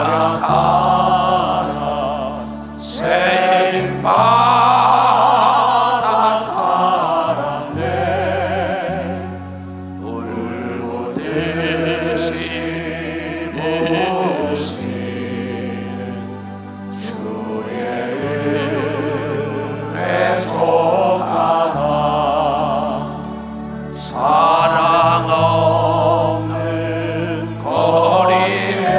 노력하라 세임 받아 살았네. 울고 드시는 주의 은혜 족하다. 사랑 없는 거리에나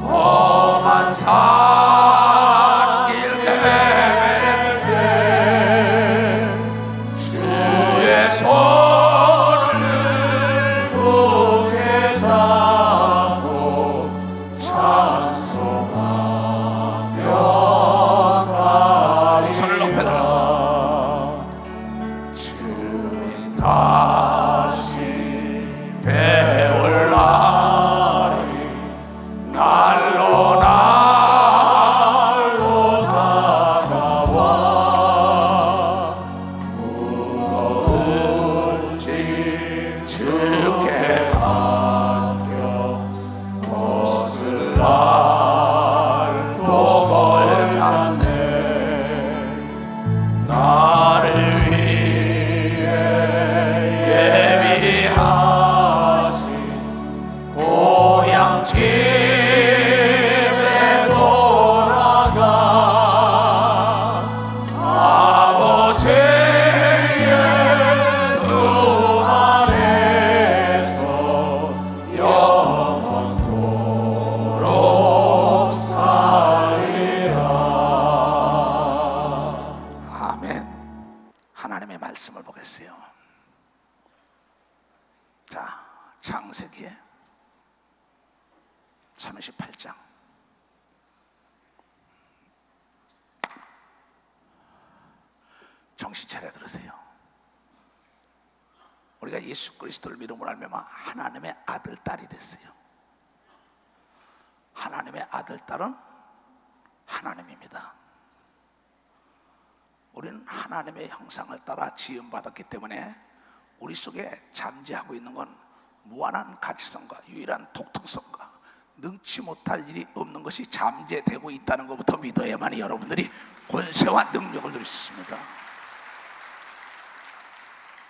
험한 산길 헤맬 때 주의 손을 굳게 잡고 찬송하며 가리라. 손을 높여달라. 주님 다시 배울 날이 날로 날로 다가와. 무거운 짐 주께 맡겨 벗을 날도 멀지 않네. 나를 위해 예비하신 고향 집에 돌아가 아버지의 품 안에서 영원토록 살리라. 아멘. 하나님의 말씀을 보겠어요. 자, 창세기에 38장 정신 차려 들으세요. 우리가 예수 그리스도를 믿음으로 알면 하나님의 아들 딸이 됐어요. 하나님의 아들 딸은 하나님입니다. 우리는 하나님의 형상을 따라 지음받았기 때문에 우리 속에 잠재하고 있는 건 무한한 가치성과 유일한 독특성과 능치 못할 일이 없는 것이 잠재되고 있다는 것부터 믿어야만이 여러분들이 권세와 능력을 누릴 수 있습니다.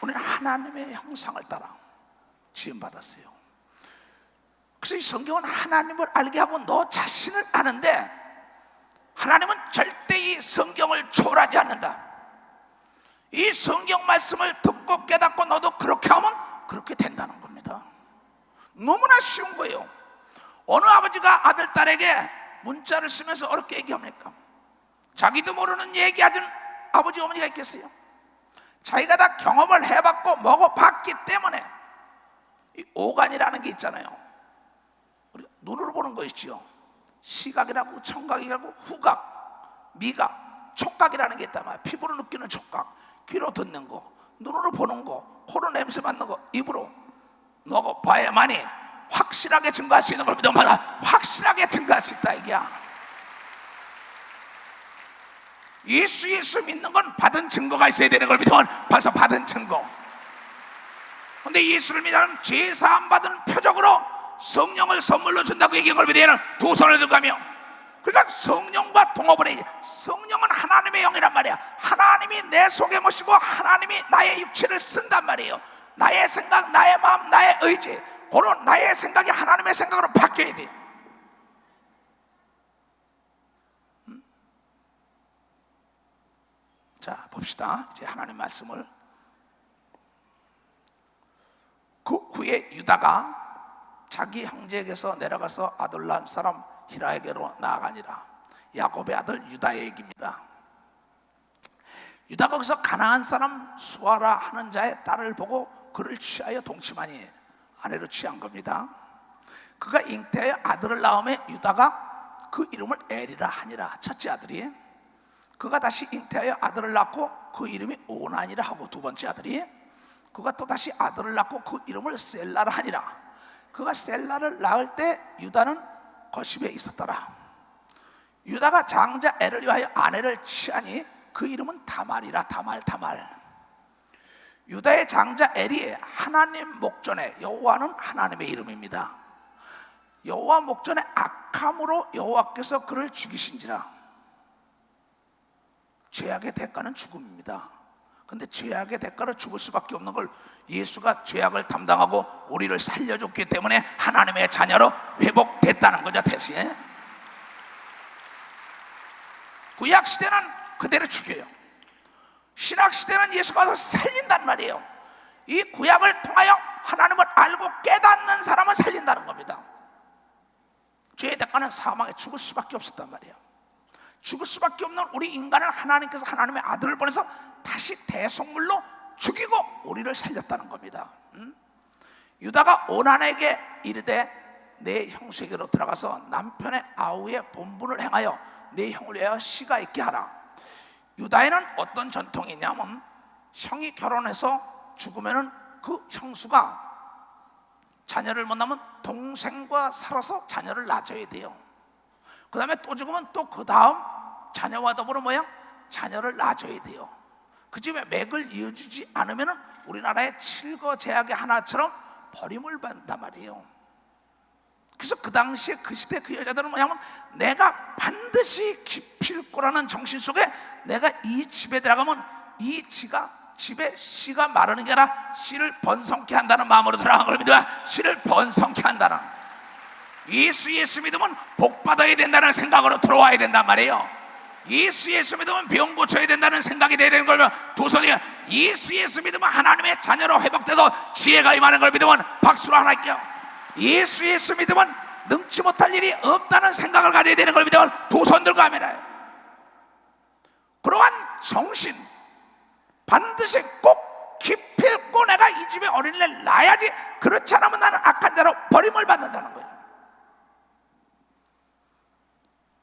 우리는 하나님의 형상을 따라 지음받았어요. 그래서 이 성경은 하나님을 알게 하고 너 자신을 아는데 하나님은 절대 이 성경을 초월하지 않는다. 이 성경 말씀을 듣고 깨닫고 너도 그렇게 하면 그렇게 된다는 겁니다. 너무나 쉬운 거예요. 어느 아버지가 아들 딸에게 문자를 쓰면서 어렵게 얘기합니까? 자기도 모르는 얘기하는 아버지 어머니가 있겠어요? 자기가 다 경험을 해봤고 먹어봤기 때문에 이 오간이라는 게 있잖아요. 우리 눈으로 보는 거 있죠. 시각이라고 청각이라고 후각, 미각, 촉각이라는 게 있단 말이에요. 피부로 느끼는 촉각, 귀로 듣는 거, 눈으로 보는 거, 코로 냄새 맡는 거, 입으로 먹어봐야만이 확실하게 증거할 수 있는 걸 믿으면 확실하게 증거할 수 있다 이게야. 예수 믿는 건 받은 증거가 있어야 되는 걸 믿으면 벌써 받은 증거. 근데 예수를 믿으면 죄 사함 받은 표적으로 성령을 선물로 준다고 얘기한 걸 믿으면 두 손을 들고 가며, 그러니까 성령과 동업을 해. 성령은 하나님의 영이란 말이야. 하나님이 내 속에 모시고 하나님이 나의 육체를 쓴단 말이에요. 나의 생각, 나의 마음, 나의 의지, 그런 나의 생각이 하나님의 생각으로 바뀌어야 돼. 자, 봅시다. 이제 하나님 말씀을. 그 후에 유다가 자기 형제에게서 내려가서 아둘람 사람 히라에게로 나아가니라. 야곱의 아들 유다의 얘기입니다. 유다가 거기서 가나안 사람 수아라 하는 자의 딸을 보고 그를 취하여 동치마니 아내로 취한 겁니다. 그가 잉태하여 아들을 낳음에 유다가 그 이름을 에리라 하니라. 첫째 아들이. 그가 다시 잉태하여 아들을 낳고 그 이름이 오난이라 하고, 두 번째 아들이 그가 또 다시 아들을 낳고 그 이름을 셀라라 하니라. 그가 셀라를 낳을 때 유다는 거십에 있었더라. 유다가 장자 엘을 위하여 아내를 취하니 그 이름은 다말이라. 다말. 유다의 장자 엘이 하나님 목전에, 여호와는 하나님의 이름입니다. 여호와 목전에 악함으로 여호와께서 그를 죽이신지라. 죄악의 대가는 죽음입니다. 근데 죄악의 대가로 죽을 수밖에 없는 걸 예수가 죄악을 담당하고 우리를 살려줬기 때문에 하나님의 자녀로 회복됐다는 거죠. 대신에 구약 시대는 그대로 죽여요. 신약 시대는 예수가 와서 살린단 말이에요. 이 구약을 통하여 하나님을 알고 깨닫는 사람은 살린다는 겁니다. 죄의 대가는 사망에 죽을 수밖에 없었단 말이에요. 죽을 수밖에 없는 우리 인간을 하나님께서 하나님의 아들을 보내서 다시 대속물로 죽이고 우리를 살렸다는 겁니다. 유다가 오난에게 이르되 내 형수에게로 들어가서 남편의 아우의 본분을 행하여 내 형을 위하여 시가 있게 하라. 유다에는 어떤 전통이 있냐면 형이 결혼해서 죽으면은 그 형수가 자녀를 못 낳으면 동생과 살아서 자녀를 낳아줘야 돼요. 그 다음에 또 죽으면 또 그 다음 자녀와 더불어 자녀를 낳아줘야 돼요. 그 집에 맥을 이어주지 않으면 우리나라의 칠거 제약의 하나처럼 버림을 받는단 말이에요. 그래서 그 당시에 그 시대 그 여자들은 뭐냐면 내가 반드시 기필코라는 정신 속에 내가 이 집에 들어가면 이 집에 씨가 마르는 게 아니라 씨를 번성케 한다는 마음으로 들어간 걸 믿어야 씨를 번성케 한다는, 예수 믿으면 복 받아야 된다는 생각으로 들어와야 된단 말이에요. 예수 믿으면 병 고쳐야 된다는 생각이 돼야 되는 걸, 두 손이 예수 믿으면 하나님의 자녀로 회복돼서 지혜가 임하는 걸 믿으면 박수로 하나 할게요. 예수 믿으면 능치 못할 일이 없다는 생각을 가져야 되는 걸 믿으면 두 손 들고 아멘해요. 그러한 정신 반드시 꼭 기필코 내가 이 집에 어린이를 낳아야지, 그렇지 않으면 나는 악한 자로 버림을 받는다는 거예요.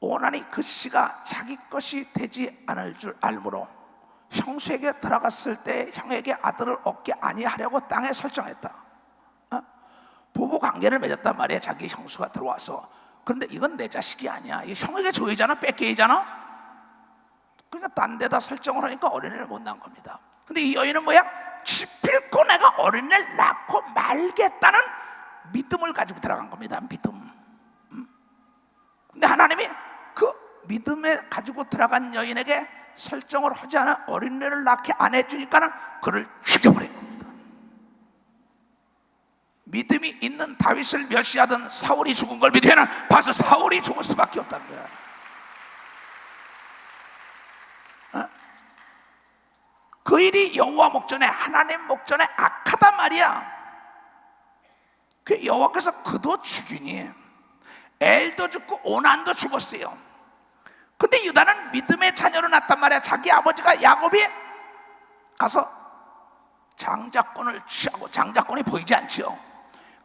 오난이 그 씨가 자기 것이 되지 않을 줄 알므로 형수에게 들어갔을 때 형에게 아들을 얻게 아니하려고 땅에 설정했다. 부부 관계를 맺었단 말이에요. 자기 형수가 들어와서. 그런데 이건 내 자식이 아니야, 이 형에게 줘야잖아, 뺏겨야잖아. 그러니까 딴 데다 설정을 하니까 어린이를 못 낳은 겁니다. 근데 이 여인은 뭐야? 기필코 내가 어린이를 낳고 말겠다는 믿음을 가지고 들어간 겁니다. 믿음. 근데 하나님이 그 믿음에 가지고 들어간 여인에게 설정을 하지 않아 어린이를 낳게 안 해주니까는 그를 죽여버린 겁니다. 믿음이 있는 다윗을 멸시하던 사울이 죽은 걸 믿으면 봐서 사울이 죽을 수밖에 없다는 거야. 그 일이 여호와 목전에, 하나님 목전에 악하단 말이야. 그 여호와께서 그도 죽이니 엘도 죽고 오난도 죽었어요. 근데 유다는 믿음의 자녀로 낳았단 말이야. 자기 아버지가 야곱이 가서 장자권을 취하고, 장자권이 보이지 않죠.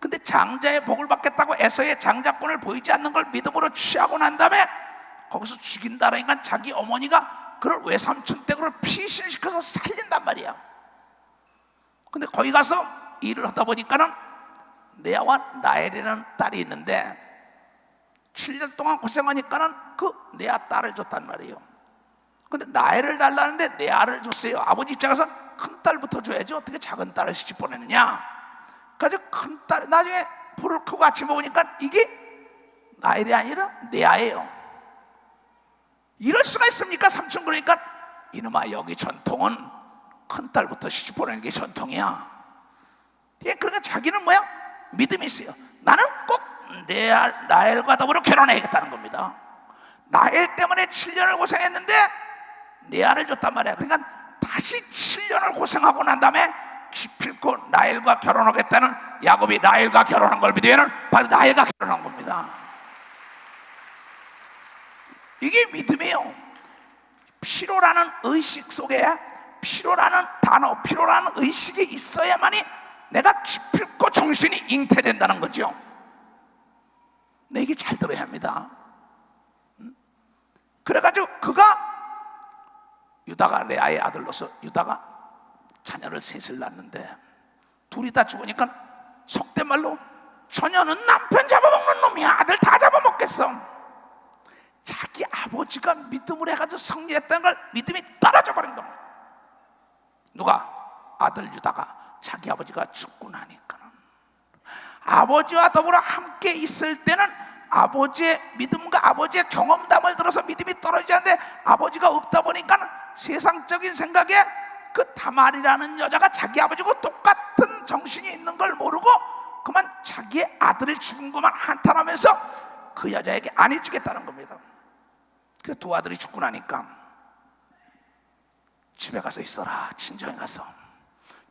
근데 장자의 복을 받겠다고 에서의 장자권을 보이지 않는 걸 믿음으로 취하고 난 다음에 거기서 죽인다라니까 자기 어머니가 그걸 외삼촌 댁으로 피신시켜서 살린단 말이야. 근데 거기 가서 일을 하다 보니까는 레아와 라헬이라는 딸이 있는데 7년 동안 고생하니까는 그 레아 딸을 줬단 말이에요. 근데 라헬을 달라는데 레아를 줬어요. 아버지 입장에서 큰 딸부터 줘야지 어떻게 작은 딸을 시집 보내느냐. 그래서 큰 딸, 나중에 불을 켜고 아침 먹으니까 이게 라헬이 아니라 레아예요. 이럴 수가 있습니까? 삼촌. 그러니까 이놈아, 여기 전통은 큰 딸부터 시집 보내는 게 전통이야. 그러니까 자기는 뭐야? 믿음이 있어요. 나는 꼭 라헬과 더불어 결혼해야겠다는 겁니다. 라헬 때문에 7년을 고생했는데 레아를 줬단 말이야. 그러니까 다시 7년을 고생하고 난 다음에 기필코 라헬과 결혼하겠다는, 야곱이 라헬과 결혼한 걸 믿으면 바로 라헬과 결혼한 겁니다. 이게 믿음이에요. 필요라는 의식 속에, 필요라는 단어, 필요라는 의식이 있어야만이 내가 기필코 정신이 잉태된다는 거죠. 내 얘기 잘 들어야 합니다. 그래가지고 유다가 레아의 아들로서 유다가 자녀를 셋을 낳는데 둘이 다 죽으니까 속된 말로 처녀는 남편 잡아먹는 놈이야, 아들 다 잡아먹겠어. 자기 아버지가 믿음을 해가지고 승리했다는 걸 믿음이 떨어져 버린 겁니다. 누가? 아들 유다가 자기 아버지가 죽고 나니까는 아버지와 더불어 함께 있을 때는 아버지의 믿음과 아버지의 경험담을 들어서 믿음이 떨어지지 않는데, 아버지가 없다 보니까 세상적인 생각에 그 다말이라는 여자가 자기 아버지고 똑같은 정신이 있는 걸 모르고 그만 자기의 아들을 죽은 것만 한탄하면서 그 여자에게 안 해주겠다는 겁니다. 그래서 두 아들이 죽고 나니까 집에 가서 있어라, 친정에 가서.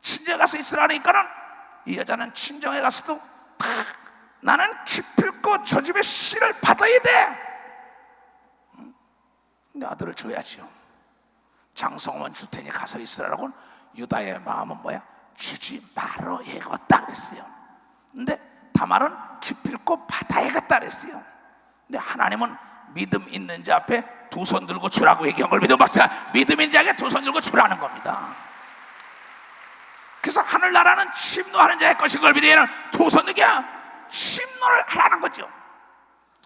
친정에 가서 있으라니까는 이 여자는 친정에 가서도 나는 기필코 저 집의 씨를 받아야 돼. 내 아들을 줘야지요. 장성원 줄 테니 가서 있으라고. 유다의 마음은 뭐야? 주지 말아야겠다 그랬어요. 근데 다말은 기필코 받아야겠다 그랬어요. 근데 하나님은 믿음 있는 자 앞에 두 손 들고 주라고 얘기한 걸 믿음 박사, 믿음 있는 자에게 두 손 들고 주라는 겁니다. 그래서 하늘나라는 침노하는 자의 것인 걸 믿으면 두 손 들게 침노를 하라는 거죠.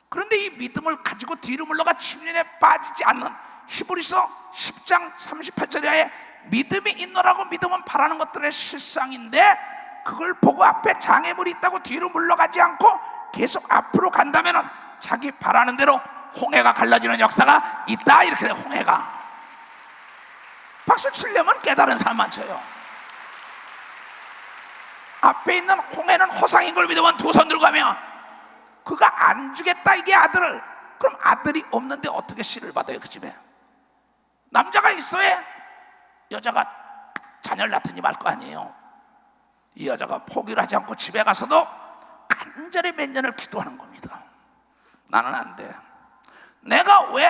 그런데 이 믿음을 가지고 뒤로 물러가 침륜에 빠지지 않는 히브리서 10장 38절에 믿음이 있노라고 믿음은 바라는 것들의 실상인데, 그걸 보고 앞에 장애물이 있다고 뒤로 물러가지 않고 계속 앞으로 간다면 자기 바라는 대로 홍해가 갈라지는 역사가 있다. 이렇게 돼. 홍해가 박수 치려면 깨달은 사람만 쳐요. 앞에 있는 홍해는 허상인 걸 믿으면 두 손 들고 가며 그가 안 주겠다 이게 아들을. 그럼 아들이 없는데 어떻게 씨를 받아요? 그 집에 남자가 있어야 여자가 자녀를 낳더니 말 거 아니에요. 이 여자가 포기를 하지 않고 집에 가서도 간절히 몇 년을 기도하는 겁니다. 나는 안 돼. 내가 왜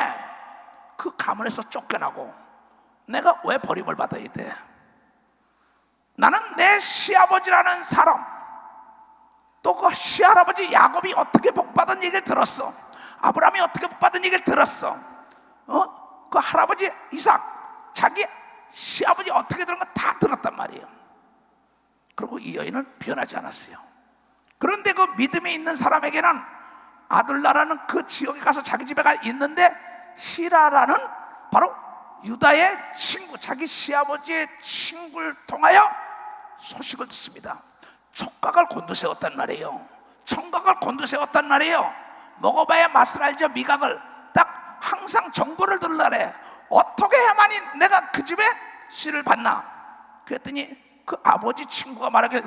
그 가문에서 쫓겨나고 내가 왜 버림을 받아야 돼? 나는 내 시아버지라는 사람, 또 그 시할아버지 야곱이 어떻게 복받은 얘기를 들었어. 아브라함이 어떻게 복받은 얘기를 들었어. 그 할아버지 이삭, 자기 시아버지 어떻게 들은 거 다 들었단 말이에요. 그리고 이 여인은 변하지 않았어요. 그런데 그 믿음이 있는 사람에게는 아둘라라는 그 지역에 가서 자기 집에 가 있는데, 히라라는 바로 유다의 친구, 자기 시아버지의 친구를 통하여 소식을 듣습니다. 촉각을 곤두세웠단 말이에요. 청각을 곤두세웠단 말이에요. 먹어봐야 맛을 알죠. 미각을 딱 항상 정보를 들으라래. 어떻게 해야만이 내가 그 집에 씨를 받나? 그랬더니 그 아버지 친구가 말하길,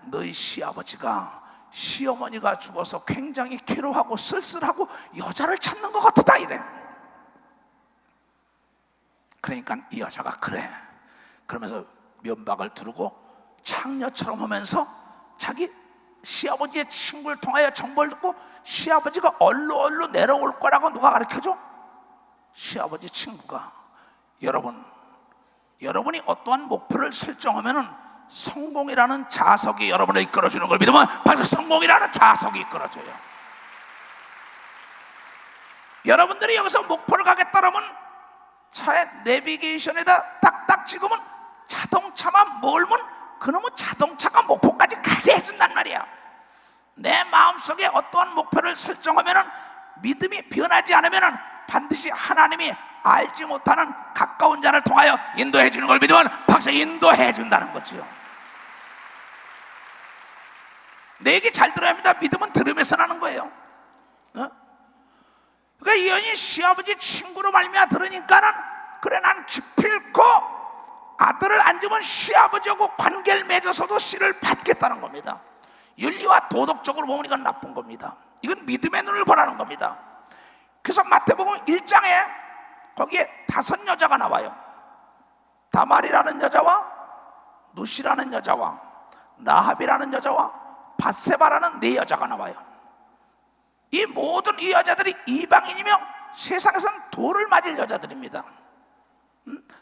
너희 시아버지가 시어머니가 죽어서 굉장히 괴로워하고 쓸쓸하고 여자를 찾는 것 같다 이래. 그러니까 이 여자가 그래. 그러면서 면박을 두르고 창녀처럼 하면서 자기 시아버지의 친구를 통하여 정보를 듣고, 시아버지가 얼른 내려올 거라고 누가 가르쳐줘? 시아버지 친구가. 여러분이 어떠한 목표를 설정하면은 성공이라는 좌석이 여러분을 이끌어주는 걸 믿으면 벌써 성공이라는 좌석이 이끌어줘요. 여러분들이 여기서 목표를 가겠다라면 차의 내비게이션에다 딱딱 찍으면 자동차만 몰면 그놈은 자동차가 목표까지 가게 해준단 말이야. 내 마음속에 어떠한 목표를 설정하면은 믿음이 변하지 않으면은 반드시 하나님이 알지 못하는 가까운 자를 통하여 인도해 주는 걸 믿으면 박사 인도해 준다는 거죠. 내 얘기 잘 들어야 합니다. 믿음은 들으면서 나는 거예요. 그러니까 이 여인이 시아버지 친구로 말미암아 들으니까는, 그래 난 기필코 아들을 안 주면 시아버지하고 관계를 맺어서도 씨를 받겠다는 겁니다. 윤리와 도덕적으로 보면 이건 나쁜 겁니다. 이건 믿음의 눈을 보라는 겁니다. 그래서 마태복음 1장에 거기에 5 여자가 나와요. 다말이라는 여자와 누시라는 여자와 라합이라는 여자와 밧세바라는 4 여자가 나와요. 이 모든 이 여자들이 이방인이며 세상에서는 돌을 맞을 여자들입니다.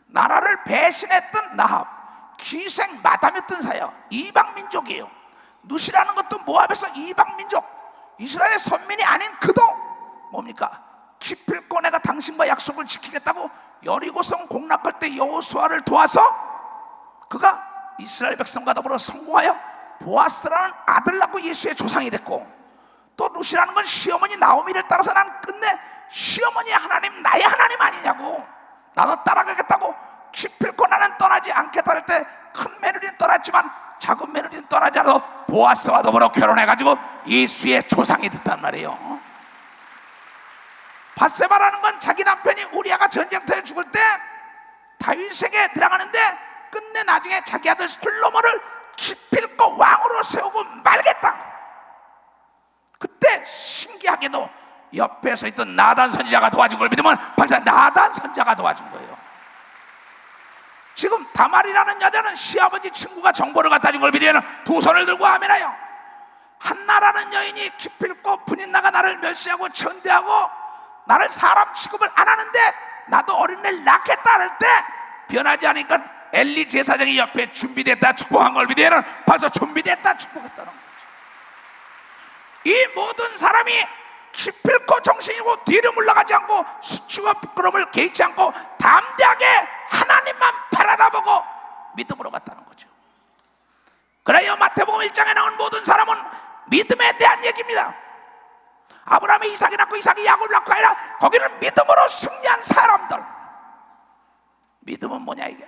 나라를 배신했던 라합, 기생 마담했던 사야 이방 민족이에요. 누시라는 것도 모압에서 이방 민족, 이스라엘의 선민이 아닌 그도 뭡니까? 기필코 내가 당신과 약속을 지키겠다고 여리고성 공략할 때 여호수아를 도와서 그가 이스라엘 백성과 더불어 성공하여 보아스라는 아들 낳고 예수의 조상이 됐고, 또 루시라는 건 시어머니 나오미를 따라서 난 끝내 시어머니의 하나님 나의 하나님 아니냐고, 나도 따라가겠다고 기필코 나는 떠나지 않겠다 할 때 큰 며느리는 떠났지만 작은 며느리는 떠나지 않아도 보아스와 더불어 결혼해가지고 예수의 조상이 됐단 말이에요. 밧세바라는 건 자기 남편이 우리아가 전쟁터에 죽을 때 다윗에게 들어가는데 끝내 나중에 자기 아들 솔로몬을 기필코 왕으로 세우고 말겠다. 그때 신기하게도 옆에 서 있던 나단 선지자가 도와준 걸 믿으면 벌써 나단 선지자가 도와준 거예요. 지금 다말이라는 여자는 시아버지 친구가 정보를 갖다 준 걸 믿으면 두 손을 들고 아멘하여. 한나라는 여인이 기필코 분인나가 나를 멸시하고 천대하고 나를 사람 취급을 안 하는데 나도 어린애를 낳겠다 할 때 변하지 않으니까 엘리 제사장이 옆에 준비됐다 축복한 걸 믿으면 벌써 준비됐다 축복했다는 거죠. 이 모든 사람이 기필코 정신이고 뒤로 물러가지 않고 수치와 부끄러움을 개의치 않고 담대하게 하나님만 바라다보고 믿음으로 갔다는 거죠. 그래요, 마태복음 1장에 나온 모든 사람은 믿음에 대한 얘기입니다. 아브라함이 이삭이 낳고 이삭이 야곱을 낳고 아니라 거기는 믿음으로 승리한 사람들. 믿음은 뭐냐 이게?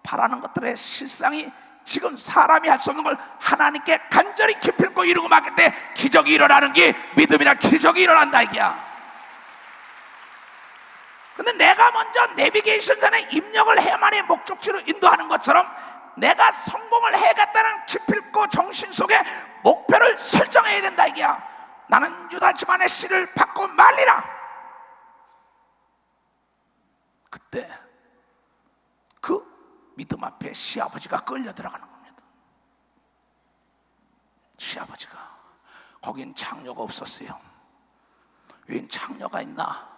바라는 것들의 실상이 지금 사람이 할 수 없는 걸 하나님께 간절히 기필코 이루고 말할 때 기적이 일어나는 게 믿음이라 기적이 일어난다 이게야. 근데 내가 먼저 내비게이션 전에 입력을 해야만이 목적지로 인도하는 것처럼 내가 성공을 해야겠다는 기필코 정신 속에 목표를 설정해야 된다 이게야. 나는 유다 집안의 씨를 받고 말리라. 그때 그 믿음 앞에 시아버지가 끌려 들어가는 겁니다. 시아버지가 거긴 창녀가 없었어요. 웬 창녀가 있나?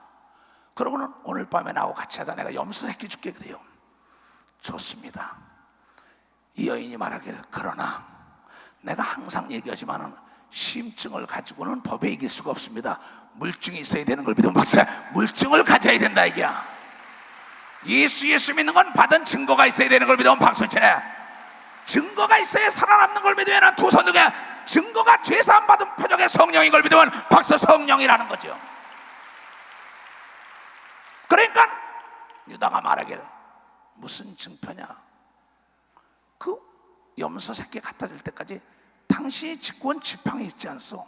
그러고는 오늘 밤에 나하고 같이 하자. 내가 염소 새끼 줄게. 그래요. 좋습니다. 이 여인이 말하기를 그러나 내가 항상 얘기하지만은 심증을 가지고는 법에 이길 수가 없습니다. 물증이 있어야 되는 걸 믿으면 박사 물증을 가져야 된다 이게야. 예수 믿는 건 받은 증거가 있어야 되는 걸 믿으면 박수 치네. 증거가 있어야 살아남는 걸 믿으면 두 손 들게. 증거가 죄사함 받은 표적의 성령인 걸 믿으면 박수 성령이라는 거죠. 그러니까 유다가 말하기를 무슨 증표냐? 그 염소 새끼 갖다 줄 때까지 당신이 짓고 온 지팡이 있지 않소?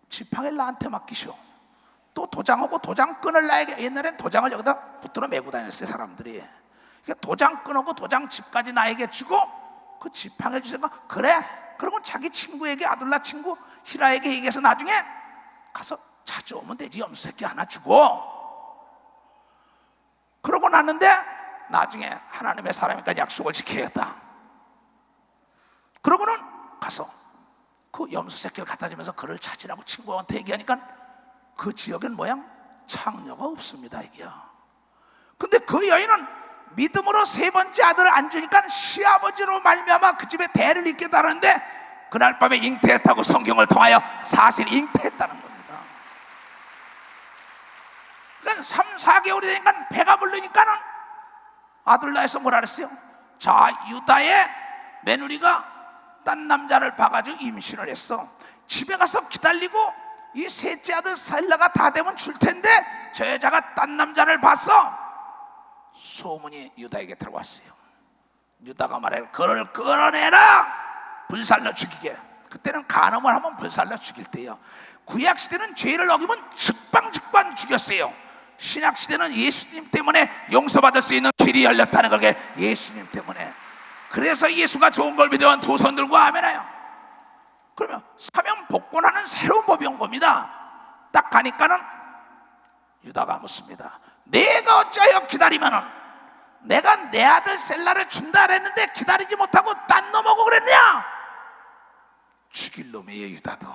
지팡이를 나한테 맡기시오. 또 도장하고 도장끈을 나에게. 옛날엔 도장을 여기다 붙들어 메고 다녔어요 사람들이. 그러니까 도장 끈하고 도장 집까지 나에게 주고 그 지팡이를 주세요. 그래. 그러고 자기 친구에게 아둘라 친구 히라에게 얘기해서 나중에 가서 찾아오면 되지. 염소 새끼 하나 주고. 그러고 났는데 나중에 하나님의 사람이니까 약속을 지켜야겠다. 그러고는 가서 그 염소 새끼를 갖다 주면서 그를 찾으라고 친구한테 얘기하니까 그 지역엔 뭐야? 창녀가 없습니다 이게야. 근데 그 여인은 믿음으로 세 번째 아들을 안 주니까 시아버지로 말미암아 그 집에 대를 잇게 다르는데 그날 밤에 잉태했다고 성경을 통하여 사실 잉태했다는 겁니다. 그러니까 3, 4개월이 되니까 배가 부르니까는 아들 낳아서 뭐라 그랬어요? 자, 유다의 며느리가 딴 남자를 봐가지고 임신을 했어. 집에 가서 기다리고 이 셋째 아들 살라가 다 되면 줄 텐데 저 여자가 딴 남자를 봤어. 소문이 유다에게 들어왔어요. 유다가 말해 그를 끌어내라. 불살라 죽이게. 그때는 간음을 하면 불살라 죽일 때예요. 구약 시대는 죄를 어기면 즉방즉방 죽였어요. 신약 시대는 예수님 때문에 용서받을 수 있는 길이 열렸다는 거게. 예수님 때문에. 그래서 예수가 좋은 걸 믿으면 두 손 들고 아멘해요. 그러면 사면 복권하는 새로운 법이 온 겁니다. 딱 가니까는 유다가 묻습니다. 내가 어찌하여 기다리면은 내가 내 아들 셀라를 준다 그랬는데 기다리지 못하고 딴 놈하고 그랬냐? 죽일 놈이에요. 유다도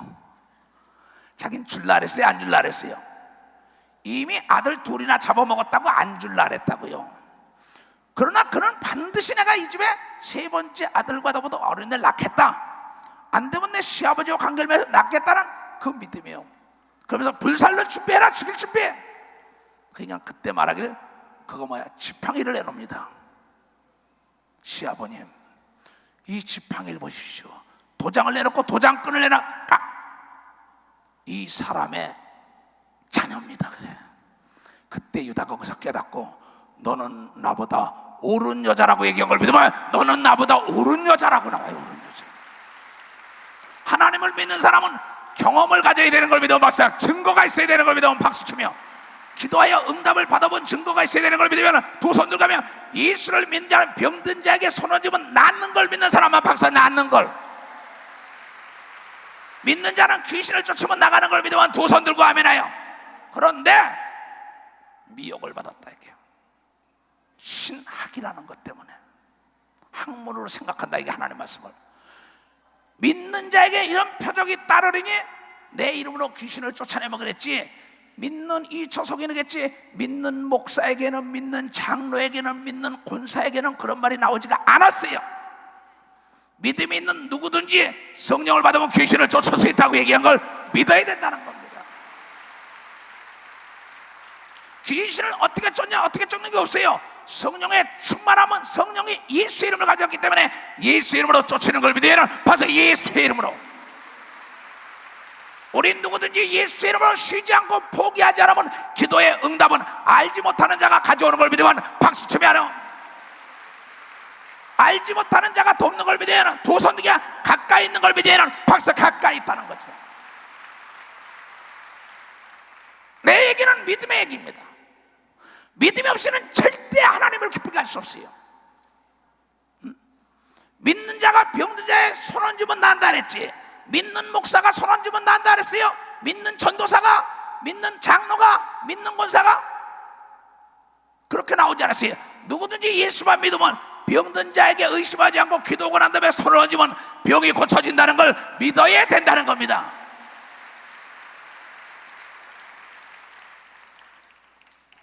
자긴 줄라 그랬어요? 안 줄라 그랬어요? 이미 아들 둘이나 잡아먹었다고 안 줄라 그랬다고요. 그러나 그는 반드시 내가 이 집에 세 번째 아들과 더불어 어린 애를 낳겠다. 안 되면 내 시아버지와 관계를 맺어 낳겠다는 그 믿음이에요. 그러면서 불살로 준비해라. 죽일 준비해. 그냥 그때 말하기를 그거 뭐야? 지팡이를 내놓습니다. 시아버님 이 지팡이를 보십시오. 도장을 내놓고 도장끈을 내놔. 이 사람의 자녀입니다. 그래. 그때 유다가 거기서 깨닫고 너는 나보다 옳은 여자라고 얘기한 걸 믿으면 너는 나보다 옳은 여자라고 나와요. 옳은 여자. 하나님을 믿는 사람은 경험을 가져야 되는 걸 믿으면 박수, 증거가 있어야 되는 걸 믿으면 박수치며, 기도하여 응답을 받아본 증거가 있어야 되는 걸 믿으면 두 손 들고 가며, 예수를 믿는 자는 병든 자에게 손 얹으면 낫는 걸 믿는 사람만 박수, 낫는 걸 믿는 자는 귀신을 쫓으면 나가는 걸 믿으면 두 손 들고 아멘하여. 그런데 미혹을 받았다 이게 신학이라는 것 때문에 학문으로 생각한다 이게 하나님의 말씀을. 믿는 자에게 이런 표적이 따르리니 내 이름으로 귀신을 쫓아내면 그랬지, 믿는 이 초속이겠지, 믿는 목사에게는, 믿는 장로에게는, 믿는 권사에게는 그런 말이 나오지가 않았어요. 믿음이 있는 누구든지 성령을 받으면 귀신을 쫓을 수 있다고 얘기한 걸 믿어야 된다는 겁니다. 귀신을 어떻게 쫓냐, 어떻게 쫓는 게 없어요. 성령의 충만함은 성령이 예수 이름을 가졌기 때문에 예수 이름으로 쫓는 걸 믿어야 하는, 봐서 예수의 이름으로. 우린 누구든지 예수 이름으로 쉬지 않고 포기하지 않으면 기도의 응답은 알지 못하는 자가 가져오는 걸 믿으면 박수치며 하는, 알지 못하는 자가 돕는 걸 믿어야 하는, 두 손 들기 가까이 있는 걸 믿어야 하는 박수, 가까이 있다는 거죠. 내 얘기는 믿음의 얘기입니다. 믿음이 없이는 절대 하나님을 기쁘게 할 수 없어요. 믿는 자가 병든 자의 손 얹으면 난다 그랬지, 믿는 목사가 손 얹으면 난다 그랬어요. 믿는 전도사가, 믿는 장로가, 믿는 권사가 그렇게 나오지 않았어요. 누구든지 예수만 믿으면 병든 자에게 의심하지 않고 기도하고 난 다음에 손을 얹으면 병이 고쳐진다는 걸 믿어야 된다는 겁니다.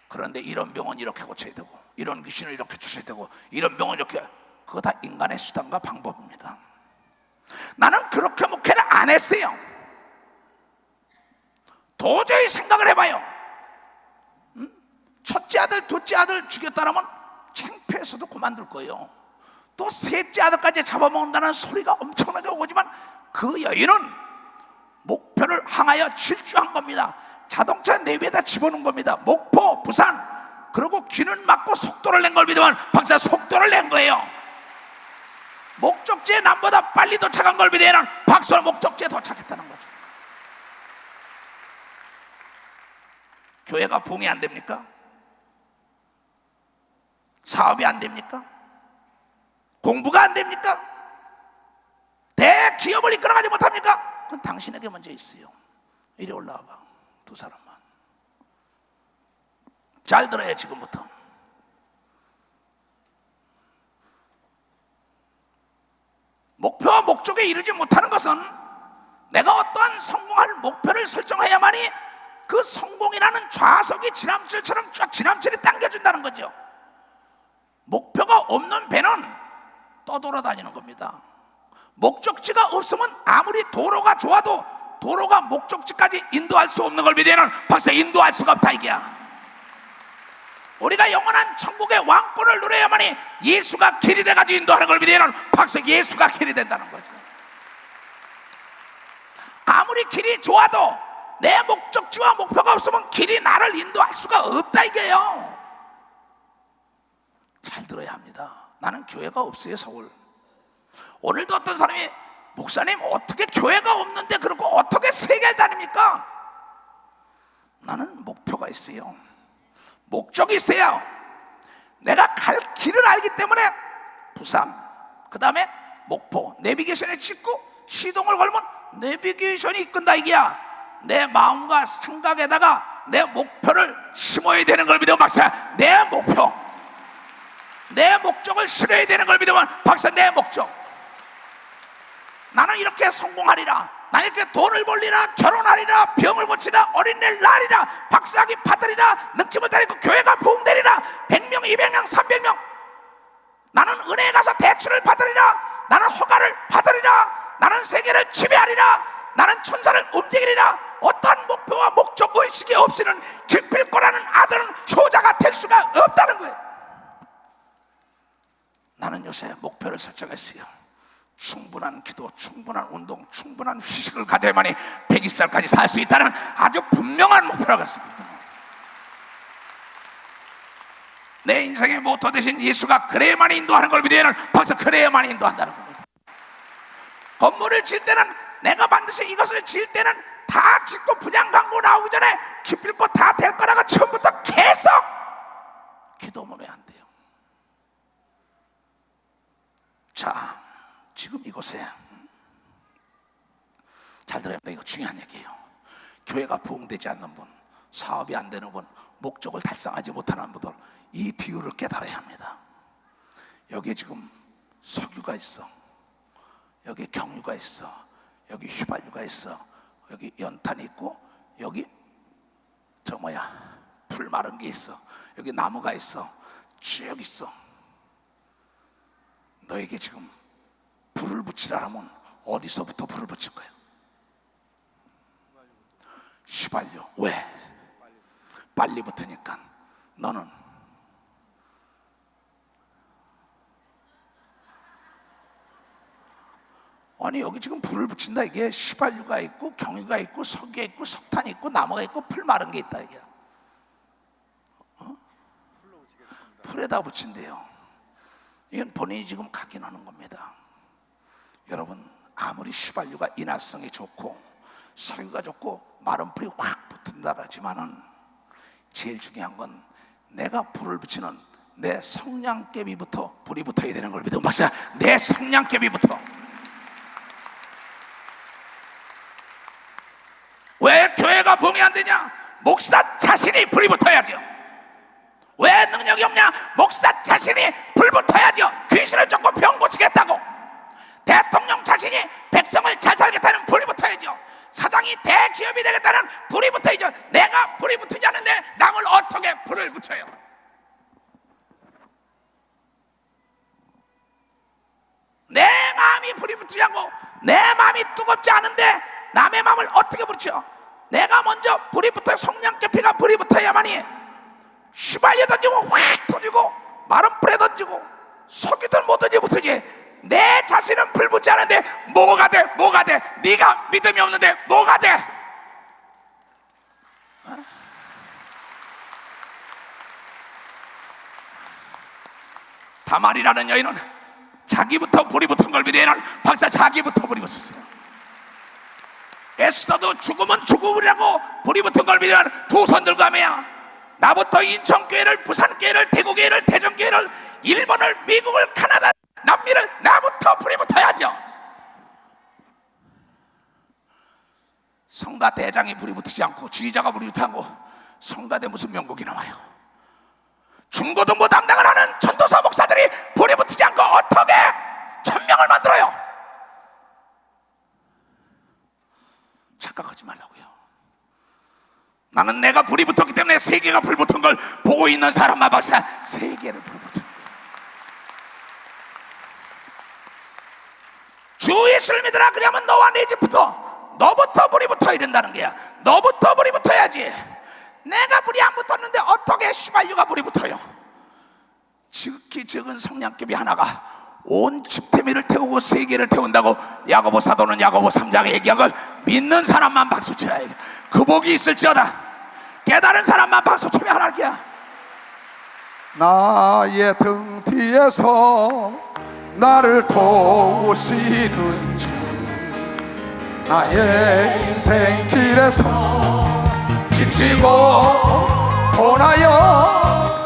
그런데 이런 병은 이렇게 고쳐야 되고, 이런 귀신을 이렇게 쫓아야 되고, 이런 병은 이렇게, 그거 다 인간의 수단과 방법입니다. 나는 그렇게 목회를 안 했어요. 도저히 생각을 해봐요. 첫째 아들, 둘째 아들 죽였다라면 창피해서도 그만둘 거예요. 또 셋째 아들까지 잡아먹는다는 소리가 엄청나게 오지만 그 여인은 목표를 향하여 질주한 겁니다. 자동차 내비에다 집어넣은 겁니다. 목포, 부산, 그리고 귀는 막고 속도를 낸 걸 믿으면 박사, 속도를 낸 거예요. 목적지에 남보다 빨리 도착한 걸 믿으면 박수로 목적지에 도착했다는 거죠. 교회가 부흥이 안 됩니까? 사업이 안 됩니까? 공부가 안 됩니까? 대기업을 이끌어가지 못합니까? 그건 당신에게 먼저 있어요. 이리 올라와봐, 두 사람만. 잘 들어요. 지금부터 목표와 목적에 이르지 못하는 것은 내가 어떠한 성공할 목표를 설정해야만이 그 성공이라는 좌석이 지남철처럼 쫙 지남철이 당겨준다는 거죠. 목표가 없는 배는 떠돌아다니는 겁니다. 목적지가 없으면 아무리 도로가 좋아도 도로가 목적지까지 인도할 수 없는 걸 믿으면 벌써 인도할 수가 없다 이게야. 우리가 영원한 천국의 왕권을 누려야만이 예수가 길이 돼가지고 인도하는 걸 믿으면 박수, 예수가 길이 된다는 거죠. 아무리 길이 좋아도 내 목적지와 목표가 없으면 길이 나를 인도할 수가 없다 이게요. 잘 들어야 합니다. 나는 교회가 없어요. 서울 오늘도 어떤 사람이 목사님 어떻게 교회가 없는데 그렇고 어떻게 세계를 다닙니까? 나는 목표가 있어요. 목적이 있어요. 내가 갈 길을 알기 때문에 부산, 그 다음에 목포 내비게이션에 찍고 시동을 걸면 내비게이션이 이끈다 이게야. 내 마음과 생각에다가 내 목표를 심어야 되는 걸 믿으면 박사, 내 목표, 내 목적을 실어야 되는 걸 믿으면 박사, 내 목적. 나는 이렇게 성공하리라, 나는 이렇게 돈을 벌리라, 결혼하리라, 병을 고치라, 어린이를 낳으리라, 박사학위 받으리라, 늙지 못하리고 교회가 부흥되리라, 100명, 200명, 300명. 나는 은혜에 가서 대출을 받으리라, 나는 허가를 받으리라, 나는 세계를 지배하리라, 나는 천사를 움직이리라. 어떠한 목표와 목적 의식이 없이는 기필코라는 아들은 효자가 될 수가 없다는 거예요. 나는 요새 목표를 설정했어요. 충분한 기도, 충분한 운동, 충분한 휴식을 가져야만이 120살까지 살 수 있다는 아주 분명한 목표라고 했습니다. 내 인생의 모토 대신 예수가 그래야만이 인도하는 걸 믿어야 하는, 벌써 그래야만이 인도한다는 겁니다. 건물을 질 때는 내가 반드시 이것을 지을 때는 다 짓고 분양 광고 나오기 전에 기필코 다 될 거라고 처음부터 계속 기도하면 안 돼요. 자, 지금 이곳에 잘 들어야 돼요. 이거 중요한 얘기예요. 교회가 부흥되지 않는 분, 사업이 안 되는 분, 목적을 달성하지 못하는 분들, 이 비율을 깨달아야 합니다. 여기에 지금 석유가 있어, 여기 경유가 있어, 여기 휘발유가 있어, 여기 연탄이 있고, 여기 풀 마른 게 있어, 여기 나무가 있어, 쭉 있어. 너에게 지금 불을 붙이라면 어디서부터 불을 붙일 거야? 휘발유. 왜? 빨리 붙으니까. 너는 아니, 여기 지금 불을 붙인다. 이게 휘발유가 있고 경유가 있고 석유가 있고 석탄이 있고 나무가 있고 풀 마른 게 있다. 이게 풀에다 붙인대요. 이건 본인이 지금 각인하는 겁니다. 여러분, 아무리 휘발유가 인화성이 좋고 석유가 좋고 마른 풀이 확 붙는다 하지만은 제일 중요한 건 내가 불을 붙이는 내 성냥개비부터 불이 붙어야 되는 걸 믿어. 맞아, 내 성냥개비부터. 왜 교회가 부흥이 안 되냐? 목사 자신이 불이 붙어야죠. 왜 능력이 없냐? 목사 자신이 불 붙어야죠. 귀신을 쫓고 병 고치겠다고. 대통령 자신이 백성을 잘 살겠다는 불이 붙어야죠. 사장이 대기업이 되겠다는 불이 붙어야죠. 내가 불이 붙지 않은데 남을 어떻게 불을 붙여요? 내 마음이 불이 붙지 않고 내 마음이 뜨겁지 않은데 남의 마음을 어떻게 붙여? 내가 먼저 불이 붙어, 성냥개피가 불이 붙어야만이 휘발유 던지고 확 터지고 마른 불에 던지고 석유든 뭐든지 붙으지. 내 자신은 불 붙지 않은데 뭐가 돼? 뭐가 돼? 네가 믿음이 없는데 뭐가 돼? 다말이라는 여인은 자기부터 불이 붙은 걸 믿어. 얘는 박사 자기부터 불이 붙었어요. 에스더도 죽으면 죽음이라고 불이 붙은 걸 믿어. 두 손 들고 하며 나부터 인천교회를, 부산교회를, 대구교회를, 대전교회를, 일본을, 미국을, 카나다, 남미를 나부터 불이 붙어야죠. 성가대장이 불이 붙지 않고 지휘자가 불이 붙지 않고 성가대 무슨 명곡이 나와요? 중고등부 담당을 하는 전도사 목사들이 불이 붙지 않고 어떻게 1000명을 만들어요? 착각하지 말라고요. 나는 내가 불이 붙었기 때문에 세계가 불 붙은 걸 보고 있는 사람만 봐서 세계를 불 붙은 거예요. 주 예수를 믿으라. 그러면 너와 내 집부터, 너부터 불이 붙어야 된다는 거야. 너부터 불이 붙어야지. 내가 불이 안 붙었는데 어떻게 휘발유가 불이 붙어요? 지극히 적은 성냥개비 하나가 온 집태미를 태우고 세계를 태운다고 야고보 사도는 야고보 3장에 얘기한 걸 믿는 사람만 박수 쳐야 해. 그 복이 있을지어다. 깨달은 사람만 박수 치면 하나님이야. 나의 등 뒤에서 나를 도우시는 주, 나의 인생 길에서 지치고 고나여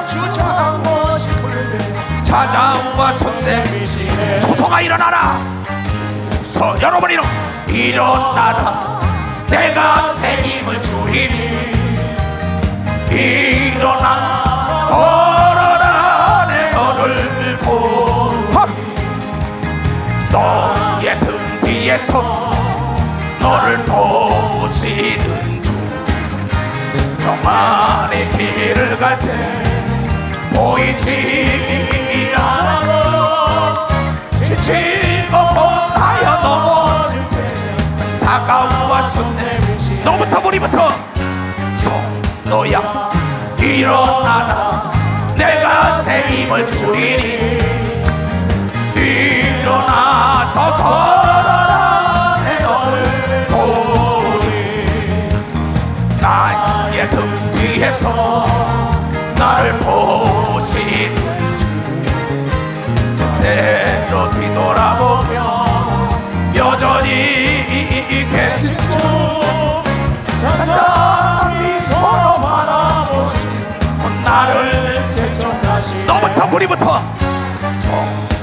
주장하고 싶을 찾아와 손대미시네. 소송아 일어나라. 여러분 일어나라. 내가 새 힘을 주리니 일어나 걸어라. 내 너를 보니 너의 등 뒤에서 너를 도우시는 주, 평안의 길을 갈 때 보이지 않고 지치고 고나여 넘어질 때 다가와 손내미시. 너부터 우리부터 성도야 일어나라. 내가 새 힘을 주리니 일어나서 걸어라. 내 너를 보리. 나의 등 뒤에서 나를 보시는 주, 때로 뒤돌아보며 여전히 계신 주 천천히 서로 바라보시고 나를 채촉하시네. 너부터 우리부터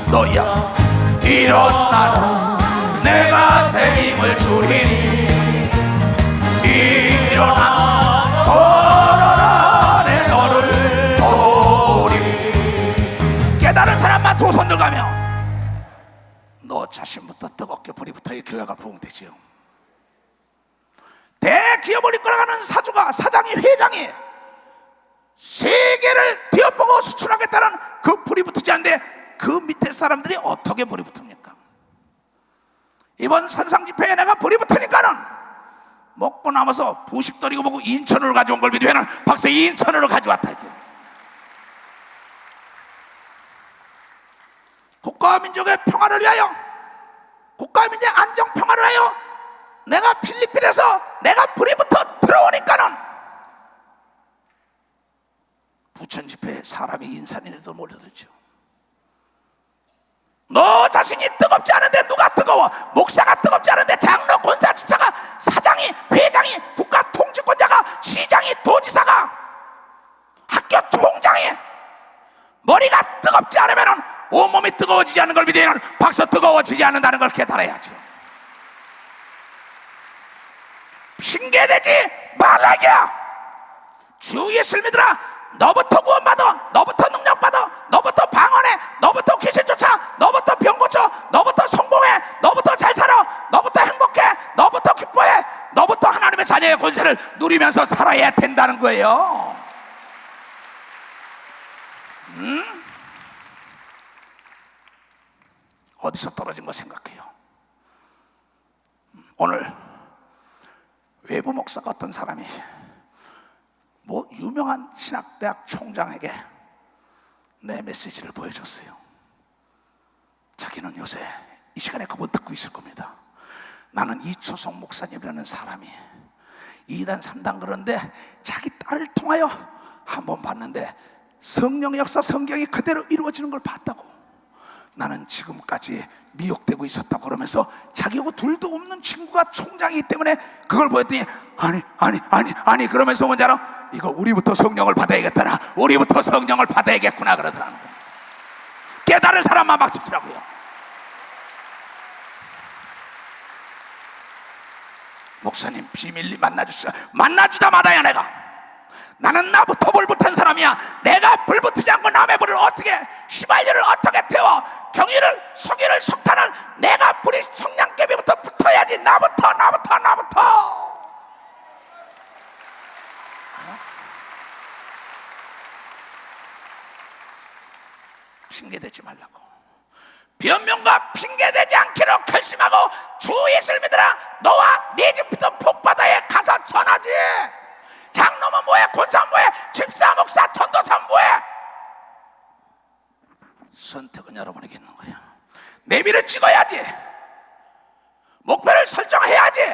너야 일어나라 내가 새 힘을 주리니 일어나 걸어라 내 너를 도우리. 깨달은 사람만 두 손 들가며 너 자신부터 뜨겁게 불이 붙어 이 교회가 부흥되지요. 대기업을 이끌어가는 사장이 회장이 세계를 뒤엎보고 수출하겠다는 그 불이 붙지 않는데 그 밑에 사람들이 어떻게 불이 붙습니까? 이번 산상 집회에 내가 불이 붙으니까는 먹고 남아서 부식 떨이고 보고 인천으로 가져온 걸 믿으면 박수 인천으로 가져왔다. 이게. 국가와 민족의 평화를 위하여, 국가와 민족의 안정 평화를 위하여 내가 필리핀에서 내가 불이 붙어 들어오니까는 부천 집회에 사람이 인산인해도 몰려들죠. 너 자신이 뜨겁지 않은데 누가 뜨거워? 목사가 뜨겁지 않은데 장로, 권사, 집사가, 사장이, 회장이, 국가 통치권자가, 시장이, 도지사가, 학교 총장이 머리가 뜨겁지 않으면 온몸이 뜨거워지지 않는 걸 믿으면 박수 뜨거워지지 않는다는 걸 깨달아야죠. 핑계대지 말라기야. 주 예수를 믿으라. 너부터 구원받아, 너부터 능력받아, 너부터 방언해, 너부터 귀신 쫓아, 너부터 병 고쳐, 너부터 성공해, 너부터 잘 살아, 너부터 행복해, 너부터 기뻐해, 너부터 하나님의 자녀의 권세를 누리면서 살아야 된다는 거예요. 어디서 떨어진 거 생각해요. 오늘 외부 목사가 어떤 사람이 뭐 유명한 신학대학 총장에게 내 메시지를 보여줬어요. 자기는 요새 이 시간에 그분 듣고 있을 겁니다. 나는 이초성 목사님이라는 사람이 2단 3단 그런데 자기 딸을 통하여 한번 봤는데 성령의 역사, 성경이 그대로 이루어지는 걸 봤다고. 나는 지금까지 미혹되고 있었다고 그러면서 자기하고 둘도 없는 친구가 총장이기 때문에 그걸 보였더니 아니 그러면서 뭔지 알아? 이거 우리부터 성령을 받아야겠더라, 우리부터 성령을 받아야겠구나 그러더라는 거예요. 깨달은 사람만 박수 치라고요. 목사님 비밀리 만나주다 마다야. 나는 나부터 불 붙은 사람이야. 내가 불 붙지 않고 남의 불을 어떻게, 휘발유를 어떻게 태워, 경유를, 석유를, 석탄을 내가 불이 성냥개비부터 붙어야지. 나부터. 핑계대지 말라고. 변명과 핑계대지 않기로 결심하고 주 예수를 믿으라. 너와 네 집부터 폭바다에 가서 전하지. 장로면 뭐해, 권사면 뭐해, 집사, 목사, 전도사면 뭐해. 선택은 여러분에게 있는 거예요. 내비를 찍어야지. 목표를 설정해야지.